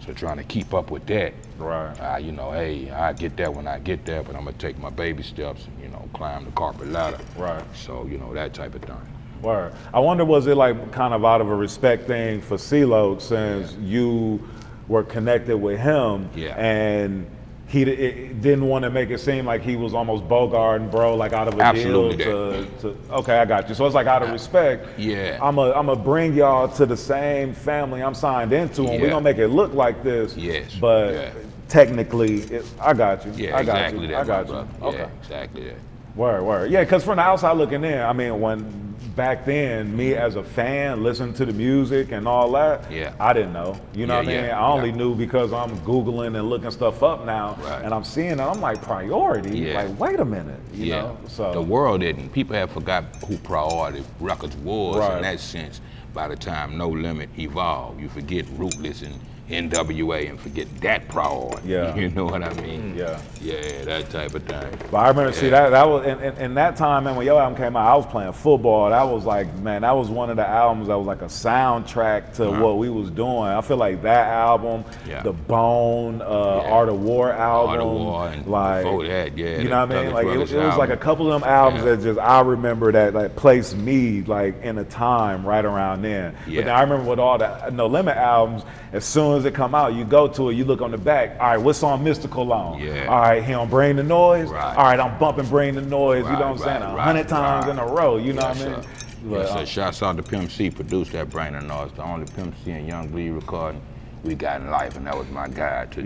So trying to keep up with that, Right. hey, I get that when I get there, but I'm gonna take my baby steps and, climb the corporate ladder. Right. So, that type of thing. Word. I wonder, was it like kind of out of a respect thing for CeeLo since you were connected with him, Yeah. and he didn't want to make it seem like he was almost Bogart, bro, like out of a Absolutely deal to okay, I got you. So it's like out of respect. Yeah. I'm a bring y'all to the same family I'm signed into, and we're Yeah. gonna make it look like this. Yes. But Yeah. technically, I got you. Yeah, I got exactly you. that, I my got you. brother. Okay. Yeah, exactly that. Word. Yeah, because from the outside looking in, I mean, when back then, me as a fan, listening to the music and all that, Yeah. I didn't know. You know Yeah, what I mean? yeah, I only yeah. knew because I'm Googling and looking stuff up now, Right. and I'm seeing it. I'm like, Priority? Yeah. Like, wait a minute. You know? So, The world didn't. People have forgot who Priority Records was Right. in that sense. By the time No Limit evolved, you forget Ruthless and NWA and forget that Priority. Yeah. You know what I mean? Yeah. Yeah, that type of thing. But I remember, see, Yeah. that was, in that time, man, when your album came out, I was playing football. That was like, man, that was one of the albums that was like a soundtrack to what we was doing. I feel like that album, Yeah. the Bone, Art of War album. Art of War and like, before that, yeah. you know what I mean? the Like, Brothers it was like a album. couple of them albums Yeah. that just, I remember that like placed me like in a time right around then. Yeah. But then I remember with all the No Limit albums, as soon as it come out, you go to it, you look on the back. All right, what song Mystical on? Yeah. All right, he don't bring the noise. Right. All right, I'm bumping Bring the Noise. You know what I'm saying? Right, 100 times in a row. You know Yes, what I mean? sir. But, Yes, sir. Shouts out to Pimp C, produced that Brain and Noise. The only Pimp C and Young Bleed recording we got in life, and that was my guide to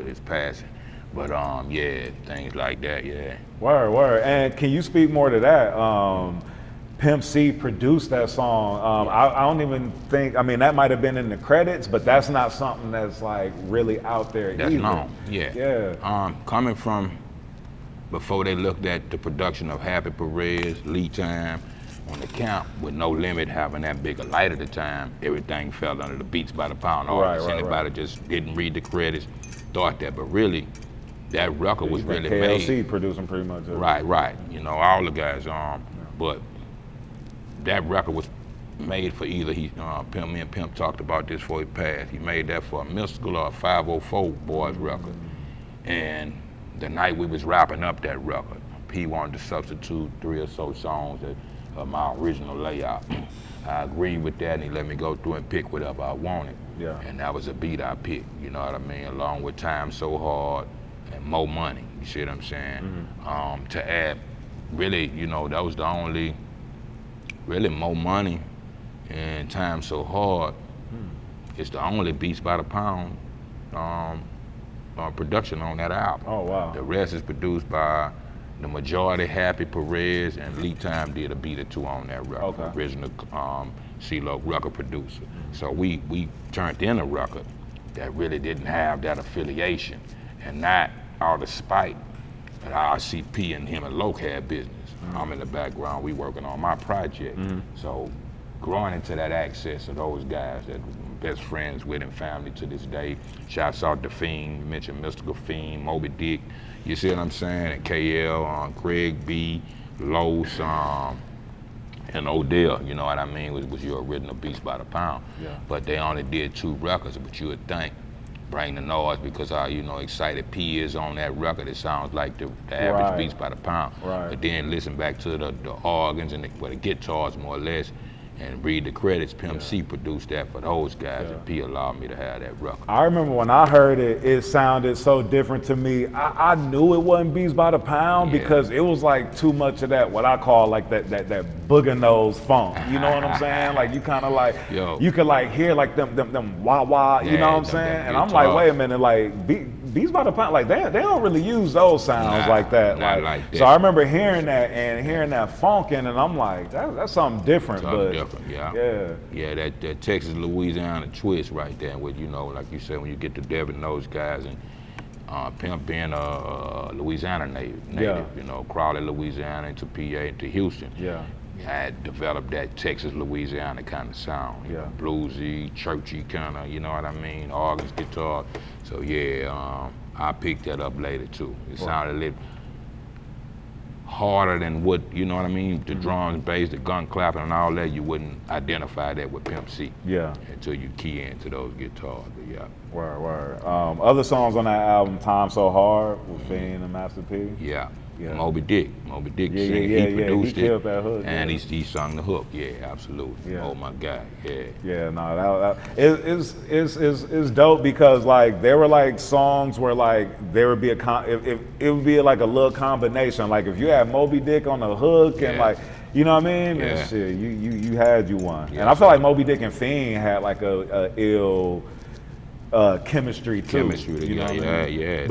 his passing. But yeah, things like that, yeah. Word. And can you speak more to that? Pimp C produced that song. I don't even think, I mean, that might have been in the credits, but that's not something that's like really out there That's either. known, yeah. Yeah. Coming from before they looked at the production of Happy Perez, Lee Time, on the camp with No Limit having that big a light at the time, everything fell under the Beats by the Pound artists. Anybody just didn't read the credits, thought that, but really, that record was really KLC made. producing pretty much. Right. You know, all the guys, but that record was made for either me and Pimp talked about this before he passed. He made that for a Mystical or a 504 Boys record. And the night we was wrapping up that record, P wanted to substitute 3 or so songs of my original layout. I agreed with that, and he let me go through and pick whatever I wanted. Yeah. And that was a beat I picked, you know what I mean? Along with Time So Hard and More Money, you see what I'm saying? To add, really, you know, that was the only, really More Money and Time So Hard. It's the only Beats by the Pound production on that album. Oh, wow. The rest is produced by the majority Happy Perez, and Lee Time did a beat or two on that record. Okay. Original CeeLo record producer. So we turned in a record that really didn't have that affiliation, and not out of spite that RCP and him and Loke had business. I'm in the background, we working on my project. So growing into that access of those guys that I'm best friends with and family to this day. Shouts out to Fiend, you mentioned Mystical Fiend, Moby Dick, you see what I'm saying? And KL, Craig B, Los, and Odell, you know what I mean, was your original Beats by the Pound. Yeah. But they only did 2 records, but you would think, Bring the Noise, because how, you know, Excited P is on that record, it sounds like the average Beats by the Pound. Right. But then listen back to the organs and the guitars more or less, and read the credits. Pimp C produced that for those guys, and P allowed me to have that record. I remember when I heard it, it sounded so different to me. I knew it wasn't Beats by the Pound because it was like too much of that, what I call like that booger nose funk. You know what I'm saying? Like you kind of like, you could like hear like them wah wah, you know what I'm saying? And I'm like, wait a minute, like Beats by the Pound, like they don't really use those sounds like that. Not like that. So I remember hearing that and hearing that funking, and I'm like, that's something different. Yeah, that Texas, Louisiana twist right there, with, you know, like you said, when you get to Devin, those guys, and Pimp being a Louisiana native, you know, Crawley, Louisiana, into PA, into Houston. I had developed that Texas, Louisiana kind of sound, you know, bluesy, churchy kind of, you know what I mean, organs, guitar. So I picked that up later too. It sounded a little harder than what, you know what I mean, the drums, bass, the gun clapping and all that. You wouldn't identify that with Pimp C until you key into those guitars. But Word. Other songs on that album, Time So Hard with Fiend and Master P. Moby Dick sang, he produced he killed that hook, and he sung the hook. Absolutely. Oh my God, it's dope because like there were like songs where like there would be it would be like a little combination. Like if you had Moby Dick on the hook and like, you know what I mean? And shit, you had one. And I feel like Moby Dick and Fiend had like a ill chemistry too. You know what I mean?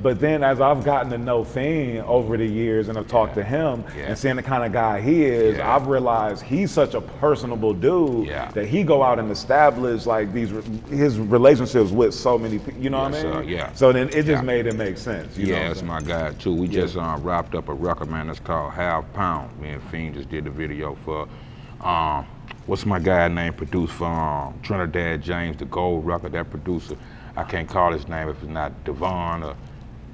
But then as I've gotten to know Fiend over the years and I've talked to him and seeing the kind of guy he is, I've realized he's such a personable dude that he go out and establish like his relationships with so many people. You know what I mean? So then it just made it make sense. You know that's my guy too. We just wrapped up a record, man, that's called Half Pound. Me and Fiend just did the video for what's my guy name produced for Trinidad James, the Gold record, that producer. I can't call his name if it's not Devon or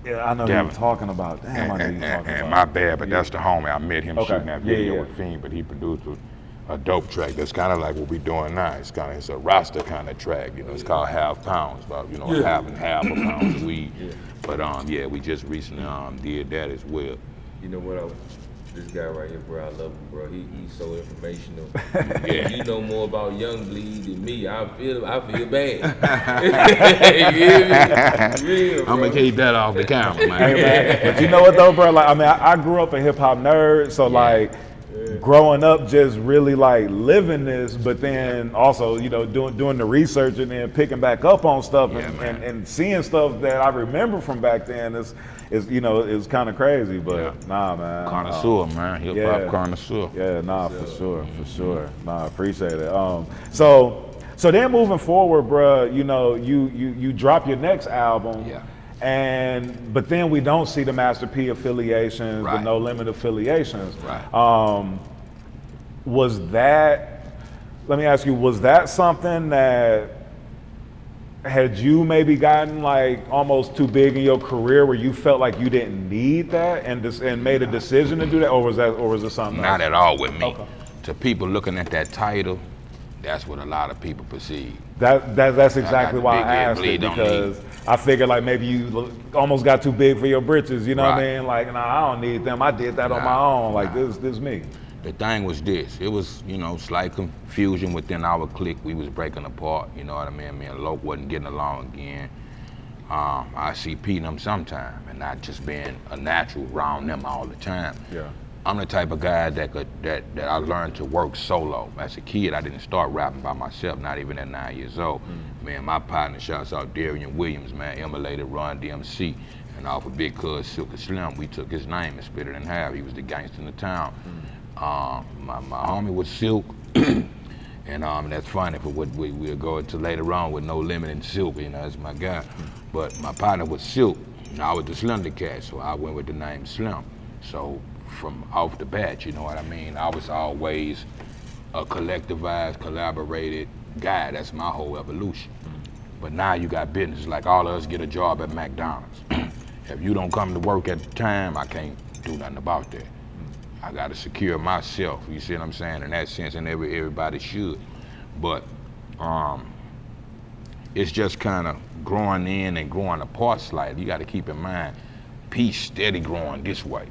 I know Devin. you're talking about. Damn, I know you're talking about. My bad, but that's the homie. I met him shooting that video with Fiend, but he produced a dope track that's kind of like what we're doing now. It's a roster kind of track, you know. It's called Half Pound. It's about, you know, having half a pound of weed. But we just recently did that as well. You know what This guy right here, bro, I love him, bro. He's so informational. Yeah. You know more about Young Bleed than me. I feel bad. You hear me? Real, I'm gonna bro. keep that off the camera, man. Hey, man. But you know what though, bro? Like, I mean, I grew up a hip hop nerd, so like, growing up, just really like living this, but then also, you know, doing the research and then picking back up on stuff and seeing stuff that I remember from back then is you know, is kind of crazy. But nah, man. Connoisseur, man. Hip hop connoisseur. Yeah, nah, for sure. Nah, I appreciate it. So then moving forward, bro, you know, you drop your next album. Yeah. But then we don't see the Master P affiliations, the Right. No Limit affiliations. Right. Let me ask you, was that something that had you maybe gotten like almost too big in your career where you felt like you didn't need that and made a decision to do that, or was it something Not else? at all with me. Okay. To people looking at that title, that's what a lot of people perceive. That's exactly the why big I head asked it, bleed on because I figured like maybe you almost got too big for your britches, you know what I Right. mean? Like, nah, I don't need them. I did that on my own. Like, this me. The thing was this, it was, you know, slight confusion within our clique. We was breaking apart, you know what I mean? Me and Loke wasn't getting along again. I see P them sometime and not just being a natural around them all the time. Yeah. I'm the type of guy that I learned to work solo. As a kid, I didn't start rapping by myself, not even at 9 years old. Man, my partner, shouts out Darian Williams, man, emulated Run DMC. And off of Big Cuz Silk Slim, we took his name and split it in half. He was the gangster in the town. My homie was Silk, and that's funny, but we'll go into later on with No Limit and Silk, you know, that's my guy. But my partner was Silk, and I was the Slender Cat, so I went with the name Slim. So from off the bat, you know what I mean, I was always a collectivized, collaborated guy. That's my whole evolution. But now you got business, like all of us get a job at McDonald's. If you don't come to work at the time, I can't do nothing about that. I gotta secure myself, you see what I'm saying, in that sense, and everybody should. But it's just kind of growing in and growing apart slightly. You gotta keep in mind, Peace steady growing this way.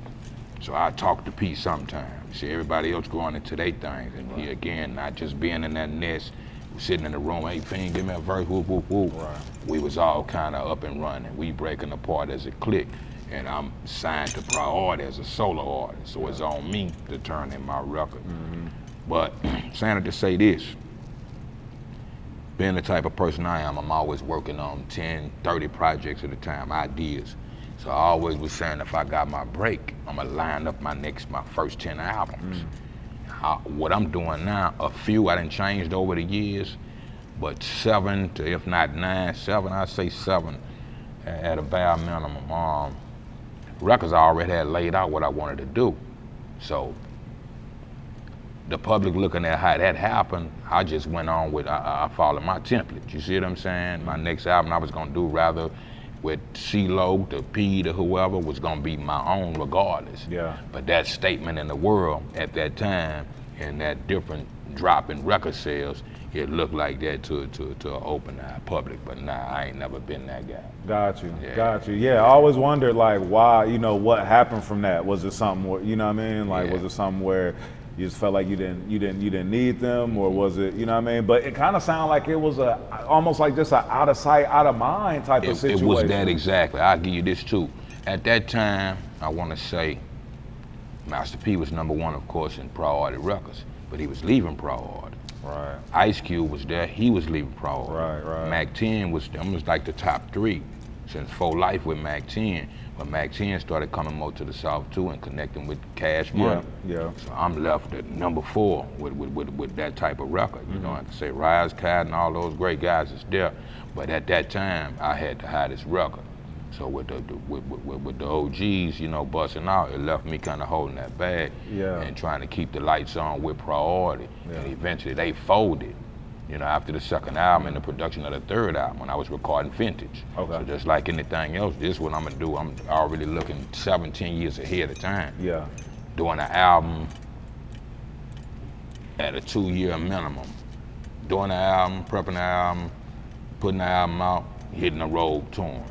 So I talk to Peace sometimes. You see everybody else growing into their things, and he, again, not just being in that nest, sitting in the room, hey, Fiend, give me a verse, whoop, whoop, whoop. Right. We was all kind of up and running. We breaking apart as a clique. And I'm signed to Priority as a solo artist, so it's on me to turn in my record. But saying it to say this, being the type of person I am, I'm always working on 10, 30 projects at a time, ideas. So I always was saying if I got my break, I'm gonna line up my first 10 albums. What I'm doing now, a few I done changed over the years, but 7 to, if not 9, 7, I say 7 at a bare minimum. Records I already had laid out what I wanted to do. So the public looking at how that happened, I just went on with, I followed my template. You see what I'm saying? My next album I was gonna do rather with CeeLo, to P, to whoever, was gonna be my own regardless. Yeah. But that statement in the world at that time and that different drop in record sales, it looked like that to an open eye public, but nah, I ain't never been that guy. Got you. Yeah, I always wondered like why, you know, what happened from that? Was it something where, you know what I mean? Like, was it something where you just felt like you didn't need them, or was it, you know what I mean? But it kind of sounded like it was almost like just a out of sight, out of mind type of situation. It was that exactly. I'll give you this too. At that time, I want to say, Master P was #1, of course, in Priority Records, but he was leaving Priority. Right. Ice Cube was there, he was leaving Priority. Right. Mac 10 was like the top 3 since For Life with Mac 10. But Mac 10 started coming more to the South too and connecting with Cash Money. Yeah. So I'm left at #4 with that type of record. You know, I can say Rise, Cad, and all those great guys is there. But at that time, I had the hottest record. So with the OGs, you know, busting out, it left me kind of holding that bag and trying to keep the lights on with Priority. And eventually they folded, you know, after the second album and the production of the third album when I was recording Vintage. Okay. So just like anything else, this is what I'm gonna do. I'm already looking 17 years ahead of time. Yeah. Doing an album at a 2-year minimum. Doing an album, prepping the album, putting the album out, hitting the road touring.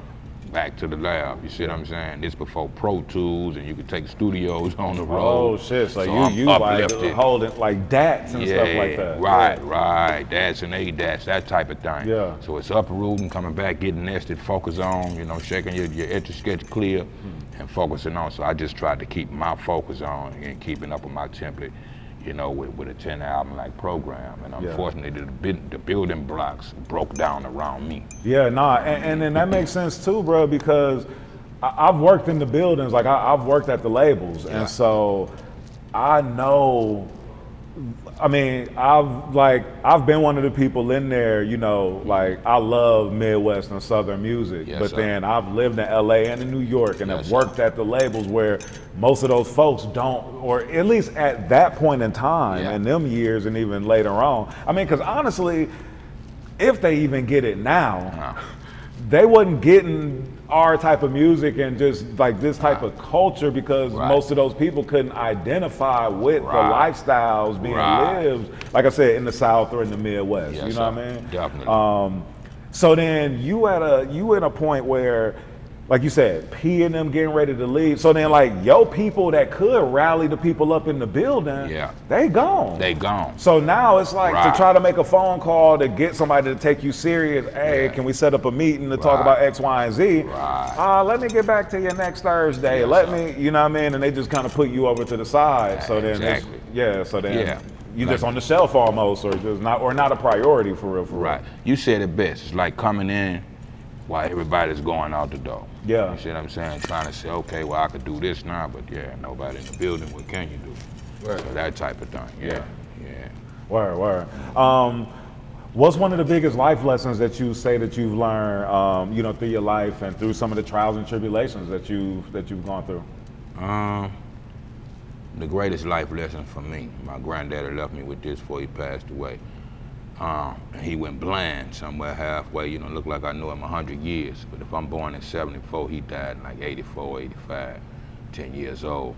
back to the lab. You see what I'm saying? This before Pro Tools, and you could take studios on the road. Oh shit! So I'm you like uplifted. holding like DATs and stuff like that. Right. DATs and ADATs, that type of thing. Yeah. So it's uprooting, coming back, getting nested, focus on, shaking your etch a sketch clear, and focusing on. So I just tried to keep my focus on and keeping up with my template, with a 10 album like program. And unfortunately, the building blocks broke down around me. Yeah, and then that makes sense too, bro, because I've worked in the buildings, like I've worked at the labels, and so I know. I mean, I've been one of the people in there, like I love Midwest and Southern music, but then I've lived in LA and in New York and have worked at the labels where most of those folks don't, or at least at that point in time, in them years and even later on. I mean, because honestly, if they even get it now, they wasn't getting our type of music and just like this type of culture because most of those people couldn't identify with the lifestyles being lived, like I said, in the South or in the Midwest. You know what I mean? Definitely. So then you at a point where, like you said, P and them getting ready to leave. So then like your people that could rally the people up in the building, they gone. They gone. So now it's like to try to make a phone call to get somebody to take you serious. Hey, can we set up a meeting to talk about X, Y, and Z? Let me get back to you next Thursday. Let me, you know what I mean? And they just kind of put you over to the side. So then, you just on the shelf almost, or just not a priority for real. Right. You said it best. It's like coming in while everybody's going out the door. Yeah. You see what I'm saying? Trying to say, okay, well, I could do this now, but nobody in the building, what can you do? Right. So that type of thing, yeah. Word. What's one of the biggest life lessons that you say that you've learned, through your life and through some of the trials and tribulations that you've gone through? The greatest life lesson for me, my granddaddy left me with this before he passed away. He went blind somewhere halfway, looked like I knew him 100 years. But if I'm born in 74, he died in like 84, 85, 10 years old.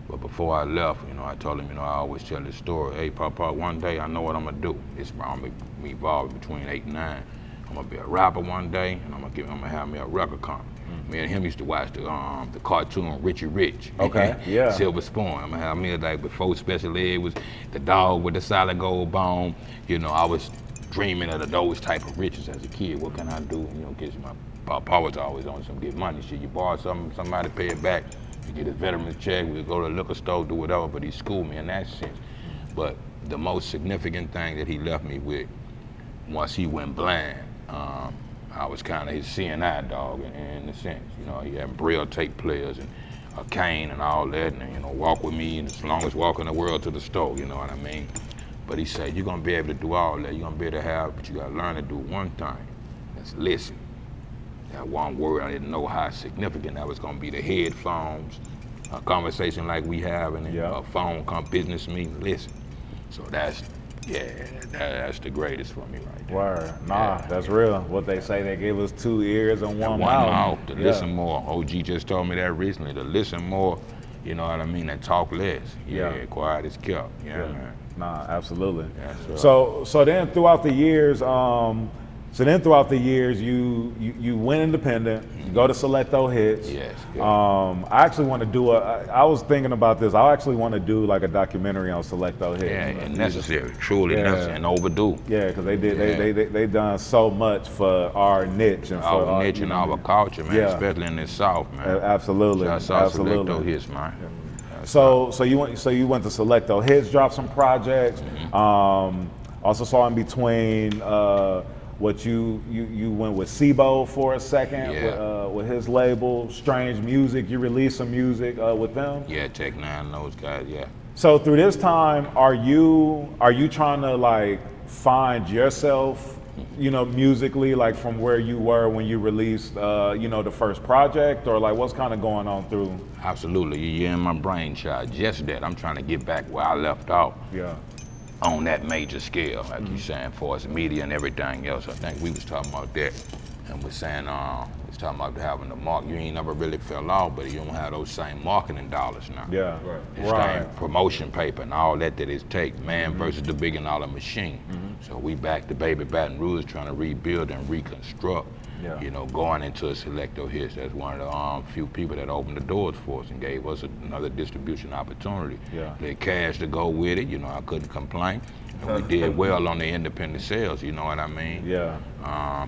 But before I left, I told him, I always tell this story. Hey, Papa, one day I know what I'm gonna do. I'm gonna be involved between 8 and 9. I'm gonna be a rapper one day, and I'm gonna have me a record company. Me and him used to watch the cartoon Richie Rich. Okay, yeah. Silver Spoon. I'm gonna have me like before Special Ed was the dog with the solid gold bone. I was dreaming of those type of riches as a kid. What can I do? Cause my papa was always on some get money shit. You borrow something, somebody pay it back. You get a veteran's check. We go to the liquor store, do whatever. But he schooled me in that sense. But the most significant thing that he left me with, once he went blind, I was kind of his CNI dog in a sense. He had Braille tape players and a cane and all that, and walk with me, and as long as walking the world to the store, you know what I mean? But he said, you're gonna be able to do all that. You're gonna be able to have, but you gotta learn to do one thing. That's listen. That one word, I didn't know how significant that was gonna be. The headphones, a conversation like we have, and a phone business meeting, listen. So that's the greatest for me right there. Word. That's real. What they say, they gave us 2 ears and one mouth. To listen more. OG just told me that recently, to listen more, you know what I mean, and talk less. Quiet is kept. Yeah, man. Absolutely. Yeah, so then throughout the years, you went independent. You go to Selecto Hits. Yes. I actually want to do I was thinking about this. I actually want to do like a documentary on Selecto Hits. Yeah, and necessary, truly necessary, and overdue. Yeah, because they done so much for our niche and our for our niche and our culture, man. Especially in the South, man. Absolutely. Selecto Hits, man. So you went to Selecto Hits, dropped some projects. Also saw in between what you went with Sibo for a second with his label, Strange Music. You released some music with them. Yeah, Tech Nine, those guys. Yeah. So through this time, are you trying to like find yourself, musically, like from where you were when you released, the first project, or like what's kind of going on through? Absolutely, you're in my brain, child. Just that I'm trying to get back where I left off. Yeah. On that major scale, like you saying, for us media and everything else. I think we was talking about that, and we're saying, we was talking about having the mark. You ain't never really fell off, but you don't have those same marketing dollars now. Yeah, It's same promotion paper and all that it takes, man, versus the $1 billion machine. So we back to baby Baton Rouge trying to rebuild and reconstruct. Yeah. You know, going into a Selecto Hits, that's one of the few people that opened the doors for us and gave us another distribution opportunity. Yeah. They cash to go with it, you know, I couldn't complain. And we did well on the independent sales, you know what I mean? Yeah.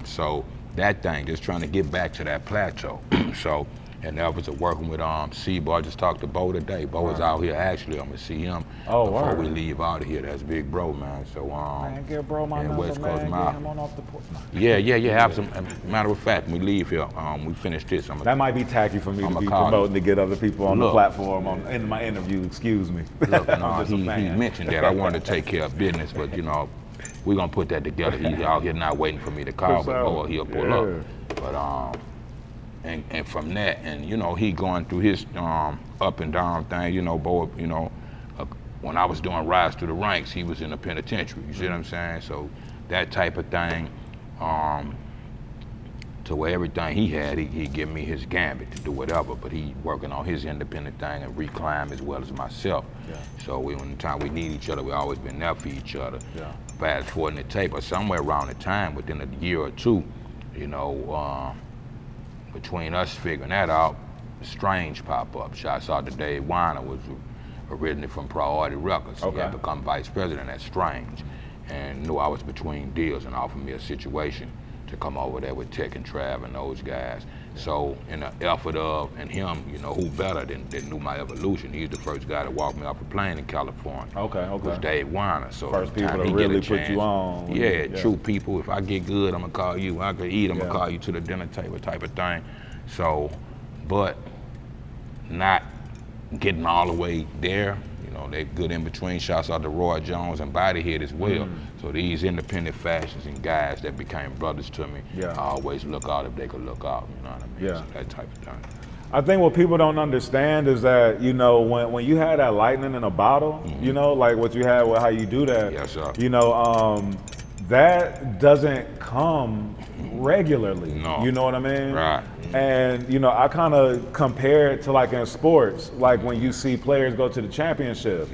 So that thing, just trying to get back to that plateau. So, and that was working with C-Bo. I just talked to Bo today. Bo is out here actually. I'm gonna see him before we leave out of here. That's big bro, man. So Man, give bro my number, West Coast man. Mile. Get him on off the porch. Yeah. Have some. Matter of fact, when we leave here, we finish this. That might be tacky for me to I'ma be call promoting to get other people on the Look. platform in my interview. Excuse me. Look, I'm no, just a he fan. mentioned that. I wanted to take care of business, but you know, we're gonna put that together. He's out here not waiting for me to call, but boy, he'll pull up. But and from that, and you know, he going through his up and down thing. You know, boy, you know, when I was doing Rise Through the Ranks, he was in the penitentiary. You see what I'm saying? So that type of thing, to where everything he had, he give me his gambit to do whatever, but he working on his independent thing and reclimb as well as myself. Yeah. So when the time we need each other, we always been there for each other. Yeah. Fast forward in the tape, or somewhere around the time, within a year or two, you know, between us figuring that out, Strange pop up. Shouts out to Dave Weiner, was originally from Priority Records. He had become vice president at Strange, and knew I was between deals and offered me a situation to come over there with Tech and Trav and those guys. So in the effort of, and him, you know, who better than knew my evolution? He's the first guy to walk me off a plane in California. Was Dave Weiner. So first people to really put you on. Yeah, true people. If I get good, I'm gonna call you. I could eat, I'm gonna call you to the dinner table type of thing. So, but not getting all the way there. You know, they're good in between. Shouts out to Roy Jones and Bodyhead as well. So these independent fashions and guys that became brothers to me, I always look out if they could look out, you know what I mean? So that type of thing. I think what people don't understand is that, you know, when you had that lightning in a bottle, you know, like what you had with How You Do That, Yes, sir. you know, that doesn't come regularly. No. You know what I mean? Right. And, you know, I kind of compare it to like in sports, like when you see players go to the championship.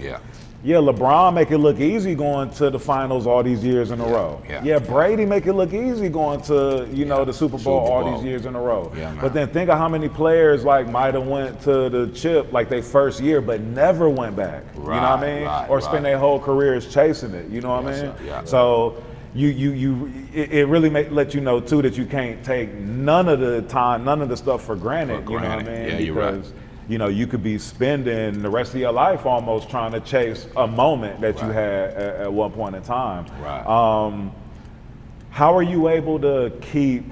Yeah, LeBron make it look easy going to the finals all these years in a row. Brady make it look easy going to, you know, the Super Bowl all these years in a row. But then think of how many players like might have went to the chip like their first year but never went back. You know what I mean? Or spend their whole careers chasing it. You know what I mean? So it really let you know too that you can't take none of the time, none of the stuff for granted. You know what I mean? Yeah, you're right. You know, you could be spending the rest of your life almost trying to chase a moment that you had at one point in time. How are you able to keep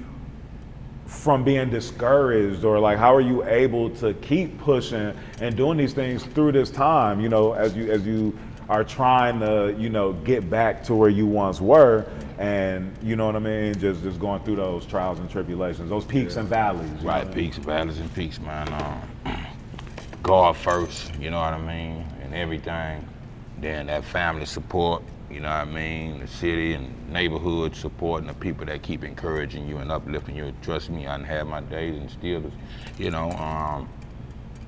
from being discouraged, or like how are you able to keep pushing and doing these things through this time? You know, as you are trying to, you know, get back to where you once were, and you know what I mean, just going through those trials and tribulations, those peaks and valleys. Peaks, valleys, and peaks, man. God first, you know what I mean, and everything. Then that family support, you know what I mean, the city and neighborhood support, and the people that keep encouraging you and uplifting you. Trust me, I done had my days and still, you know,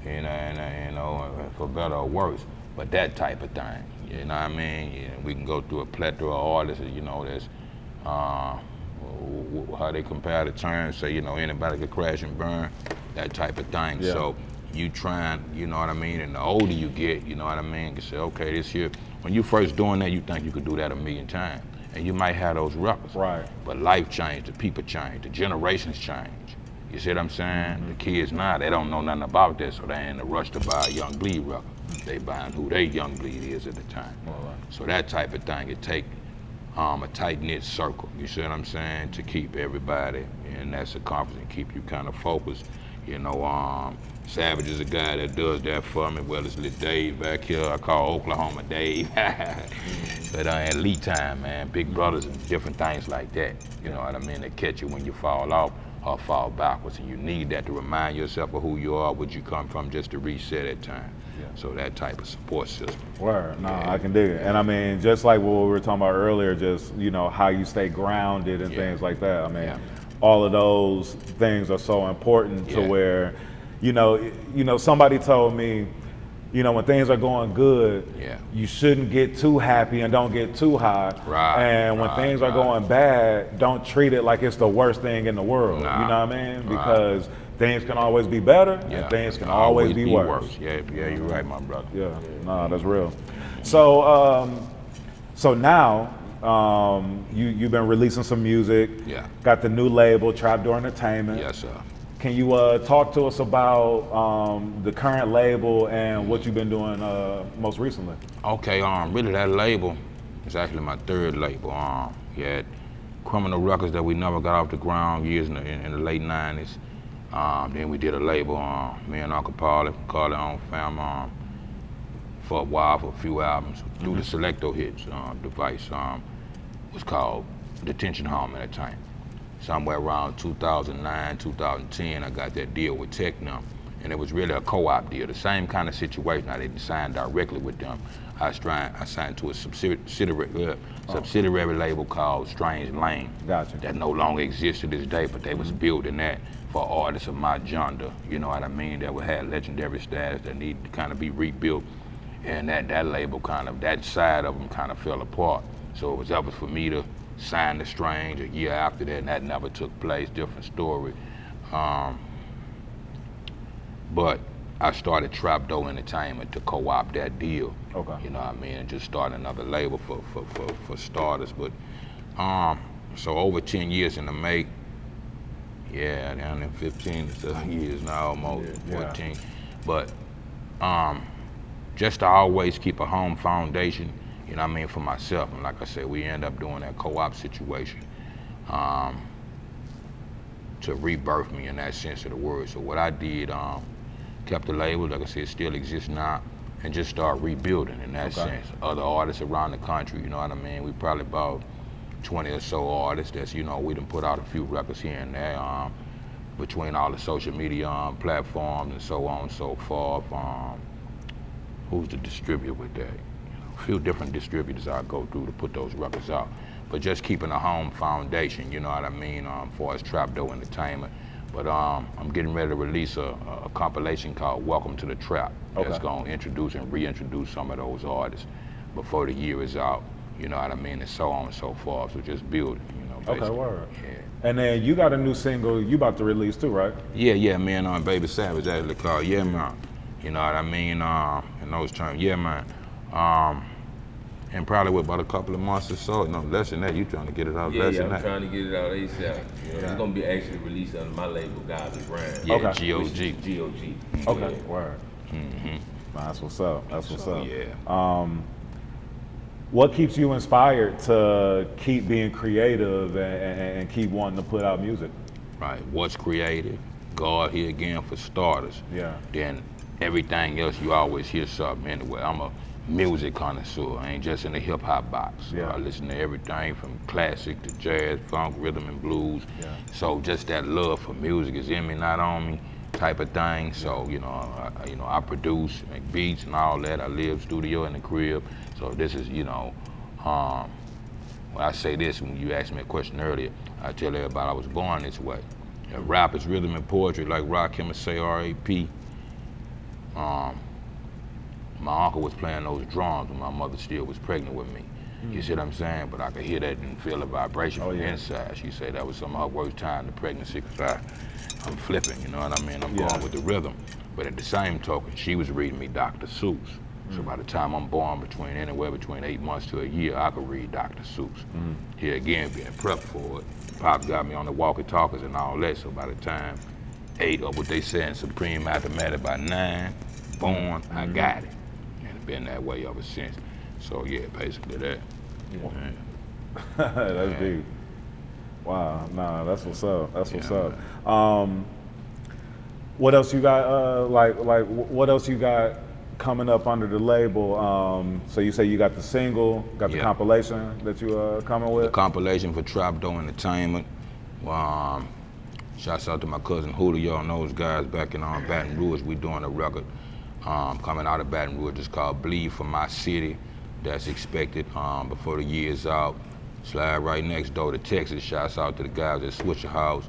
and you know, for better or worse. But that type of thing, you know what I mean? Yeah, we can go through a plethora of artists, you know, that's how they compare the terms, say, you know, anybody could crash and burn, that type of thing. So you trying, you know what I mean, and the older you get, you know what I mean, you can say, okay, this here, when you first doing that, you think you could do that a million times. And you might have those records. But life changed, the people changed, the generations changed. You see what I'm saying? The kids now, they don't know nothing about that, so they ain't in a rush to buy a Young Bleed record. They buying who they Young Bleed is at the time. So that type of thing, it take a tight-knit circle, you see what I'm saying, to keep everybody in that circumference and keep you kind of focused. You know, Savage is a guy that does that for me. Well, it's little Dave back here. I call Oklahoma Dave. But elite time, man, big brothers and different things like that. You know what I mean? They catch you when you fall off or fall backwards, and you need that to remind yourself of who you are, where you come from, just to reset at time. So that type of support system. I can dig it. And I mean, just like what we were talking about earlier, just, you know, how you stay grounded and things like that. I mean, all of those things are so important to where, you know, somebody told me, you know, when things are going good, Yeah. you shouldn't get too happy and don't get too high. Right, And when right, things are going bad, don't treat it like it's the worst thing in the world. Nah, You know what I mean? right. Because things can always be better Yeah. and things can always be worse. Yeah, you're right, my brother. Yeah, no, that's real. So, so now you've been releasing some music. Yeah. Got the new label, Trapdoor Entertainment. Yes, sir. Can you talk to us about the current label and what you've been doing most recently? Okay, really that label is actually my third label. We had Criminal Records that we never got off the ground years in the late 90s. Then we did a label, me and Uncle Paulie, Carleon fam, for a while, for a few albums, through the Selecto Hits device. Was called Detention Home Entertainment. Somewhere around 2009, 2010, I got that deal with Techno, and it was really a co-op deal, the same kind of situation. I didn't sign directly with them. I signed to a subsidiary label called Strange Lane. Gotcha. That no longer exists to this day, but they was building that for artists of my genre, you know what I mean, that had legendary status that needed to kind of be rebuilt. And that label that side of them kind of fell apart. So it was up for me to sign the Strange a year after that, and that never took place, different story. But I started Trapdoor Entertainment to co-op that deal. Okay. You know what I mean, and just start another label for starters. But so over 10 years in the make, yeah, down in 15 years now, almost 14. But just to always keep a home foundation, you know what I mean, for myself. And like I said, we end up doing that co-op situation to rebirth me in that sense of the word. So what I did, kept the label, like I said, it still exists now, and just start rebuilding in that sense. Other artists around the country, you know what I mean? We probably about 20 or so artists that's, you know, we done put out a few records here and there between all the social media platforms and so on and so forth. Who's the distributor with that? A few different distributors I go through to put those records out. But just keeping a home foundation, you know what I mean, for us Trapdoor Entertainment. But I'm getting ready to release a compilation called Welcome to the Trap. That's gonna introduce and reintroduce some of those artists before the year is out, you know what I mean, and so on and so forth. So just build it, you know, basically. Okay, word. Yeah. And then you got a new single you about to release too, right? Yeah, man, Baby Savage actually called Yeah Man. You know what I mean, in those terms, yeah man. And probably with about a couple of months or so, no, less than that, you trying to get it out less than I'm that. trying to get it out ASAP. It's gonna be actually released under my label, Godly Brand. Yeah, Okay. G-O-G. G-O-G. Okay, word. Nah, that's what's up. That's what's up. Yeah. What keeps you inspired to keep being creative and keep wanting to put out music? Right, what's creative? God here again for starters. Yeah. Then everything else, you always hear something anyway. I'm a music connoisseur. I ain't just in the hip hop box. Yeah. I listen to everything from classic to jazz, funk, rhythm and blues. Yeah. So just that love for music is in me, not on me, type of thing. So I produce, make beats and all that. I live studio in the crib. So this is, when I say this, when you asked me a question earlier, I tell everybody I was born this way. Rap is rhythm and poetry, like Rakim and say R.A.P. My uncle was playing those drums when my mother still was pregnant with me. You see what I'm saying? But I could hear that and feel the vibration from the inside. She said that was some of her worst time, the pregnancy, because I'm flipping, you know what I mean? I'm going with the rhythm. But at the same token, she was reading me Dr. Seuss. So by the time I'm born, anywhere between 8 months to a year, I could read Dr. Seuss. Here again, being prepped for it. Pop got me on the walkie-talkies and all that, so by the time 8, or what they say in Supreme Mathematics, by 9, born, I got it. And it's been that way ever since. So yeah, basically that. That's deep. Wow, nah, that's what's up. That's what's up. What else you got? What else you got coming up under the label? So you say you got the single, got the compilation that you coming with? The compilation for Trapdoor Entertainment. Shouts out to my cousin Julio and those guys back in Baton Rouge. We doing a record coming out of Baton Rouge. It's called Bleed for My City. That's expected before the year's out. Slide right next door to Texas. Shouts out to the guys at Swisher House.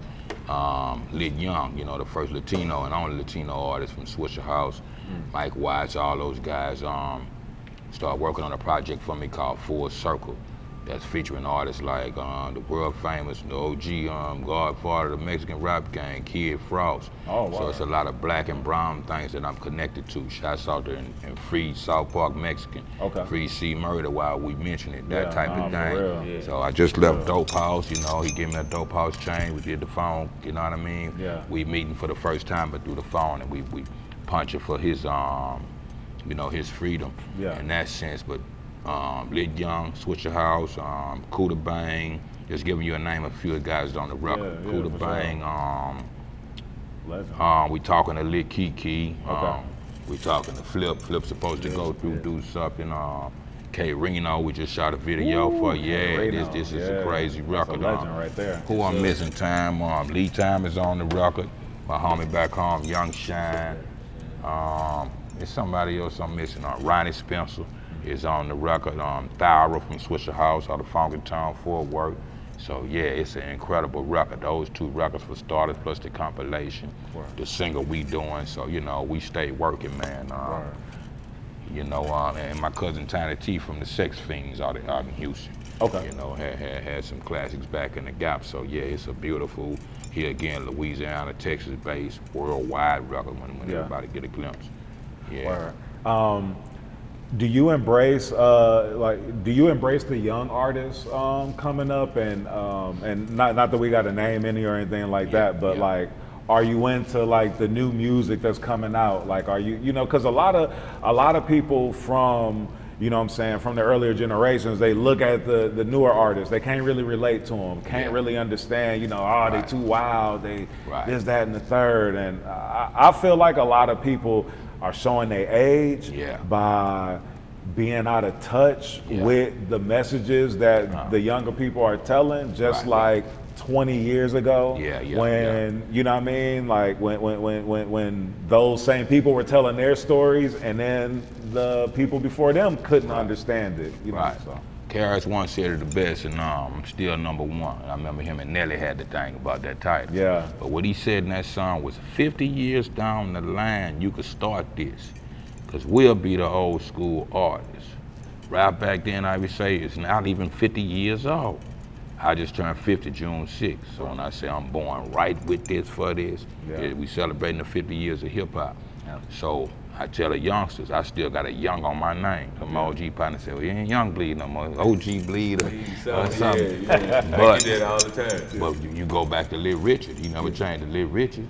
Lit Young, the first Latino and only Latino artist from Swisher House. Mike Watts, all those guys. Started working on a project for me called Full Circle. That's featuring artists like the world famous, the OG Godfather of the Mexican rap gang, Kid Frost. Oh, wow. So it's a lot of black and brown things that I'm connected to. Shouts out there and free South Park Mexican, free C Murder while we mention it, that type of thing. Yeah. So I just left Dope House, you know, he gave me a Dope House chain, we did the phone, you know what I mean? Yeah. We meeting for the first time but through the phone, and we punching for his you know, his freedom in that sense. But Lid Young, Switcher House, Kuda Bang, just giving you a name of a few guys on the record. Kuda Bang, we talking to Lid Kiki, we talking to Flip. Flip's supposed to go through, do something. K Reno, we just shot a video for. This is a crazy record. That's a legend right there. Who I'm missing time, Lee Time is on the record. My homie back home, Young Shine. There's somebody else I'm missing. Ronnie Spencer is on the record. Thyra from Swisher House out of Funky Town, Fort Worth. So yeah, it's an incredible record. Those two records for starters, plus the compilation, the single we doing. So you know, we stay working, man. You know, and my cousin Tiny T from the Sex Fiends out in Houston. You know, had some classics back in the Gap. So yeah, it's a beautiful. Here again, Louisiana, Texas-based, worldwide record when everybody get a glimpse. Do you embrace the young artists coming up and not that we got a name any or anything like that, but like, are you into like the new music that's coming out? Like, are you know, because a lot of people from, you know what I'm saying, from the earlier generations, they look at the newer artists, they can't really relate to them, can't really understand, you know, they too wild, they this, that, and the third. And I feel like a lot of people are showing their age by being out of touch with the messages that the younger people are telling, just like 20 years ago, when you know what I mean, like when those same people were telling their stories, and then the people before them couldn't understand it. You know, so. Karis once said it the best, and I'm still number one. I remember him and Nelly had the thing about that title. But what he said in that song was, 50 years down the line, you could start this, because we'll be the old school artists. Right back then, I would say, it's not even 50 years old. I just turned 50 June 6th, so when I say I'm born right with this for this, we celebrating the 50 years of hip hop. So I tell the youngsters, I still got a young on my name. My OG partner said, well, you ain't Young Bleed no more, OG Bleed or something. But that all the time. But you go back to Lil Richard, he never changed to Lil Richard.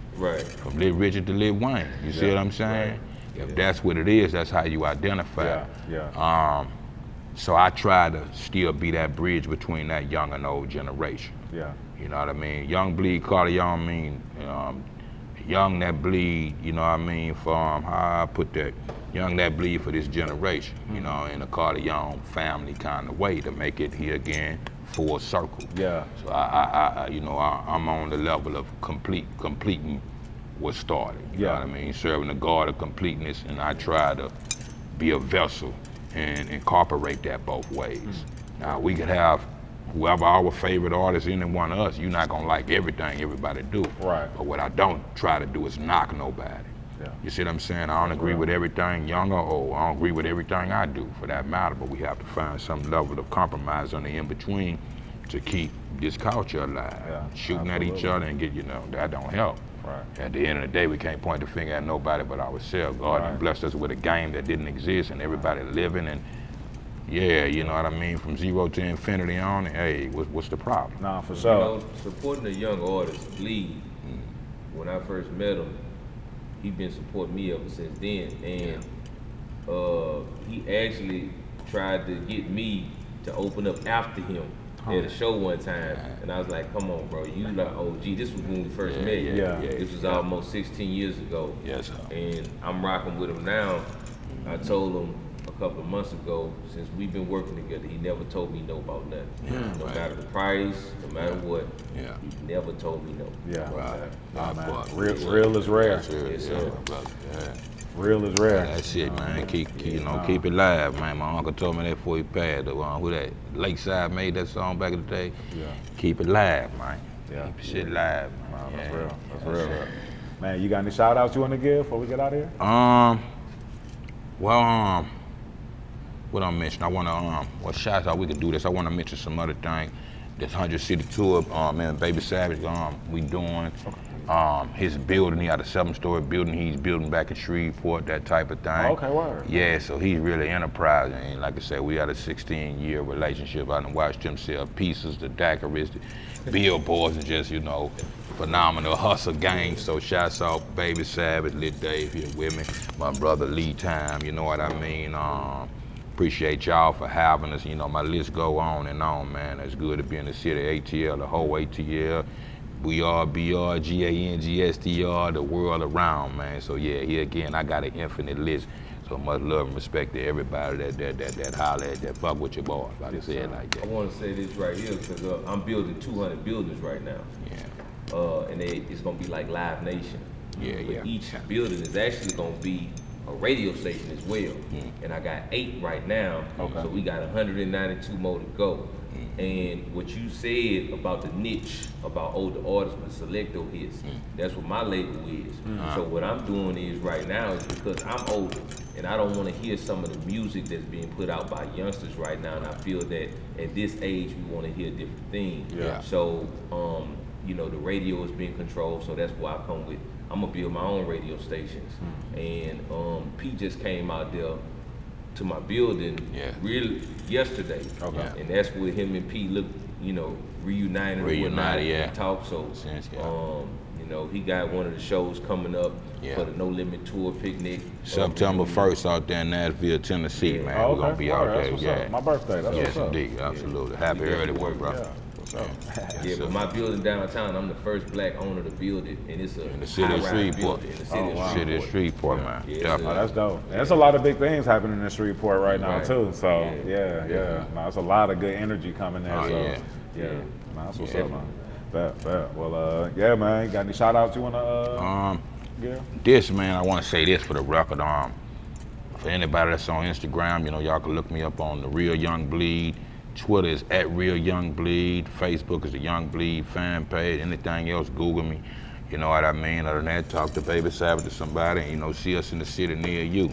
From Lil Richard to Lil Wayne, you see what I'm saying? If that's what it is, that's how you identify. So I try to still be that bridge between that young and old generation. You know what I mean? Young Bleed, Carter Young, young that bleed, you know what I mean, for how I put that, young that bleed for this generation, you know, in a Carter Young family kind of way to make it here again full circle. So I you know, I'm on the level of completing what started. You know what I mean? Serving the God of completeness, and I try to be a vessel and incorporate that both ways. Now we could have whoever our favorite artist, any one of us, you're not gonna like everything everybody do. But what I don't try to do is knock nobody. You see what I'm saying? I don't agree with everything, young or old. I don't agree with everything I do, for that matter, but we have to find some level of compromise on the in-between to keep this culture alive. Shooting at each other and get, you know, that don't help. At the end of the day, we can't point the finger at nobody but ourselves. God blessed us with a game that didn't exist, and everybody living, and you know what I mean, from zero to infinity on, hey, what's the problem? Nah, for sure. You know, supporting a young artist, Bleed, when I first met him, he been supporting me ever since then, and he actually tried to get me to open up after him at a show one time, and I was like, come on, bro, you like OG. This was when we first met. This was almost 16 years ago. And I'm rocking with him now. I told him a couple of months ago, since we've been working together, he never told me no about nothing. No matter the price, no matter what, he never told me no. Real is rare. Yes, sir. Real is rare. That's it, man. Keep it live, man. My uncle told me that before he passed. Who that? Lakeside made that song back in the day. Keep it live, man. Keep shit live, man. That's real. Man, you got any shout outs you want to give before we get out of here? Well, what I mentioned, I want to, well, shout out, we could do this. I want to mention some other thing. This 100 City Tour, man, Baby Savage, we doing. His building, he had a 7-story building he's building back in Shreveport, that type of thing. Okay, word. Yeah, so he's really enterprising. And like I said, we had a 16-year relationship. I done watched him sell pieces, the daiquiris, the billboards, and just, phenomenal hustle gang. So shouts out Baby Savage, Lit Dave here with me, my brother Lee Time, you know what I mean? Appreciate y'all for having us. My list go on and on, man. It's good to be in the city, ATL, the whole ATL. We are BR, GANGSTR, the world around, man. So yeah, here again, I got an infinite list. So much love and respect to everybody that holler at, that fuck with your boy, like I said, like that. I want to say this right here because I'm building 200 buildings right now. Yeah. And it's gonna be like Live Nation. Yeah, but yeah. Each building is actually gonna be a radio station as well. And I got 8 right now. Okay. So we got 192 more to go. And what you said about the niche, about older artists with selecto hits, that's what my label is. So what I'm doing is right now is because I'm older and I don't want to hear some of the music that's being put out by youngsters right now, and I feel that at this age we want to hear different things. Yeah. So the radio is being controlled, so that's why I'm gonna build my own radio stations. And Pete just came out there to my building really yesterday. Okay. And that's where him and Pete look, reunited yeah. and talk. So he got one of the shows coming up for the No Limit Tour picnic. September 1st out there in Nashville, Tennessee, man. Oh, We're gonna be out there. What's Yeah. up. My birthday. That's Yes, what's up. indeed. Absolutely. Happy early one, bro. Yeah. What's up? Yeah, but my building downtown, I'm the first black owner to build it, and it's In the city of high-rise Shreveport. building in the city of City of Shreveport, man. Yeah, Definitely. Oh, that's dope. There's a lot of big things happening in Shreveport right now Right. too. So Yeah. yeah. No, it's a lot of good energy coming there. Oh, so yeah. No, that's what's Yeah. up, man. Bet. Well, yeah, man. Got any shout outs you wanna give? This, man, I want to say this for the record. For anybody that's on Instagram, y'all can look me up on The Real Young Bleed. Twitter is @RealYoungBleed. Facebook is the Young Bleed fan page. Anything else, Google me. You know what I mean? Other than that, talk to Baby Savage or somebody, and see us in the city near you.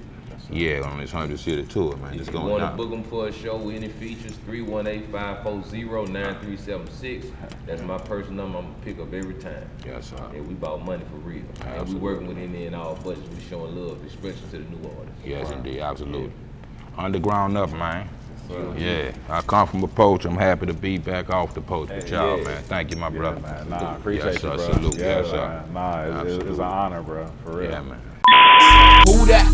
Yeah, on this 100 City Tour, man. If It's you going want to down. book them for a show with any features, 318-540-9376. That's my personal number. I'm going to pick up every time. Yes, sir. Yeah, we about money for real. And we Absolutely. working with any and all budgets. We showing love, especially to the new artists. Yes, indeed, absolutely. Underground up, man. Yeah, I come from a Porch. I'm happy to be back off the Porch with y'all, man. Thank you, my brother. Man, nah, appreciate Yes, you, sir. bro. Salute. Yeah, Yes, sir. man. Nah, it's an honor, bro. For real. Yeah, man. Who that?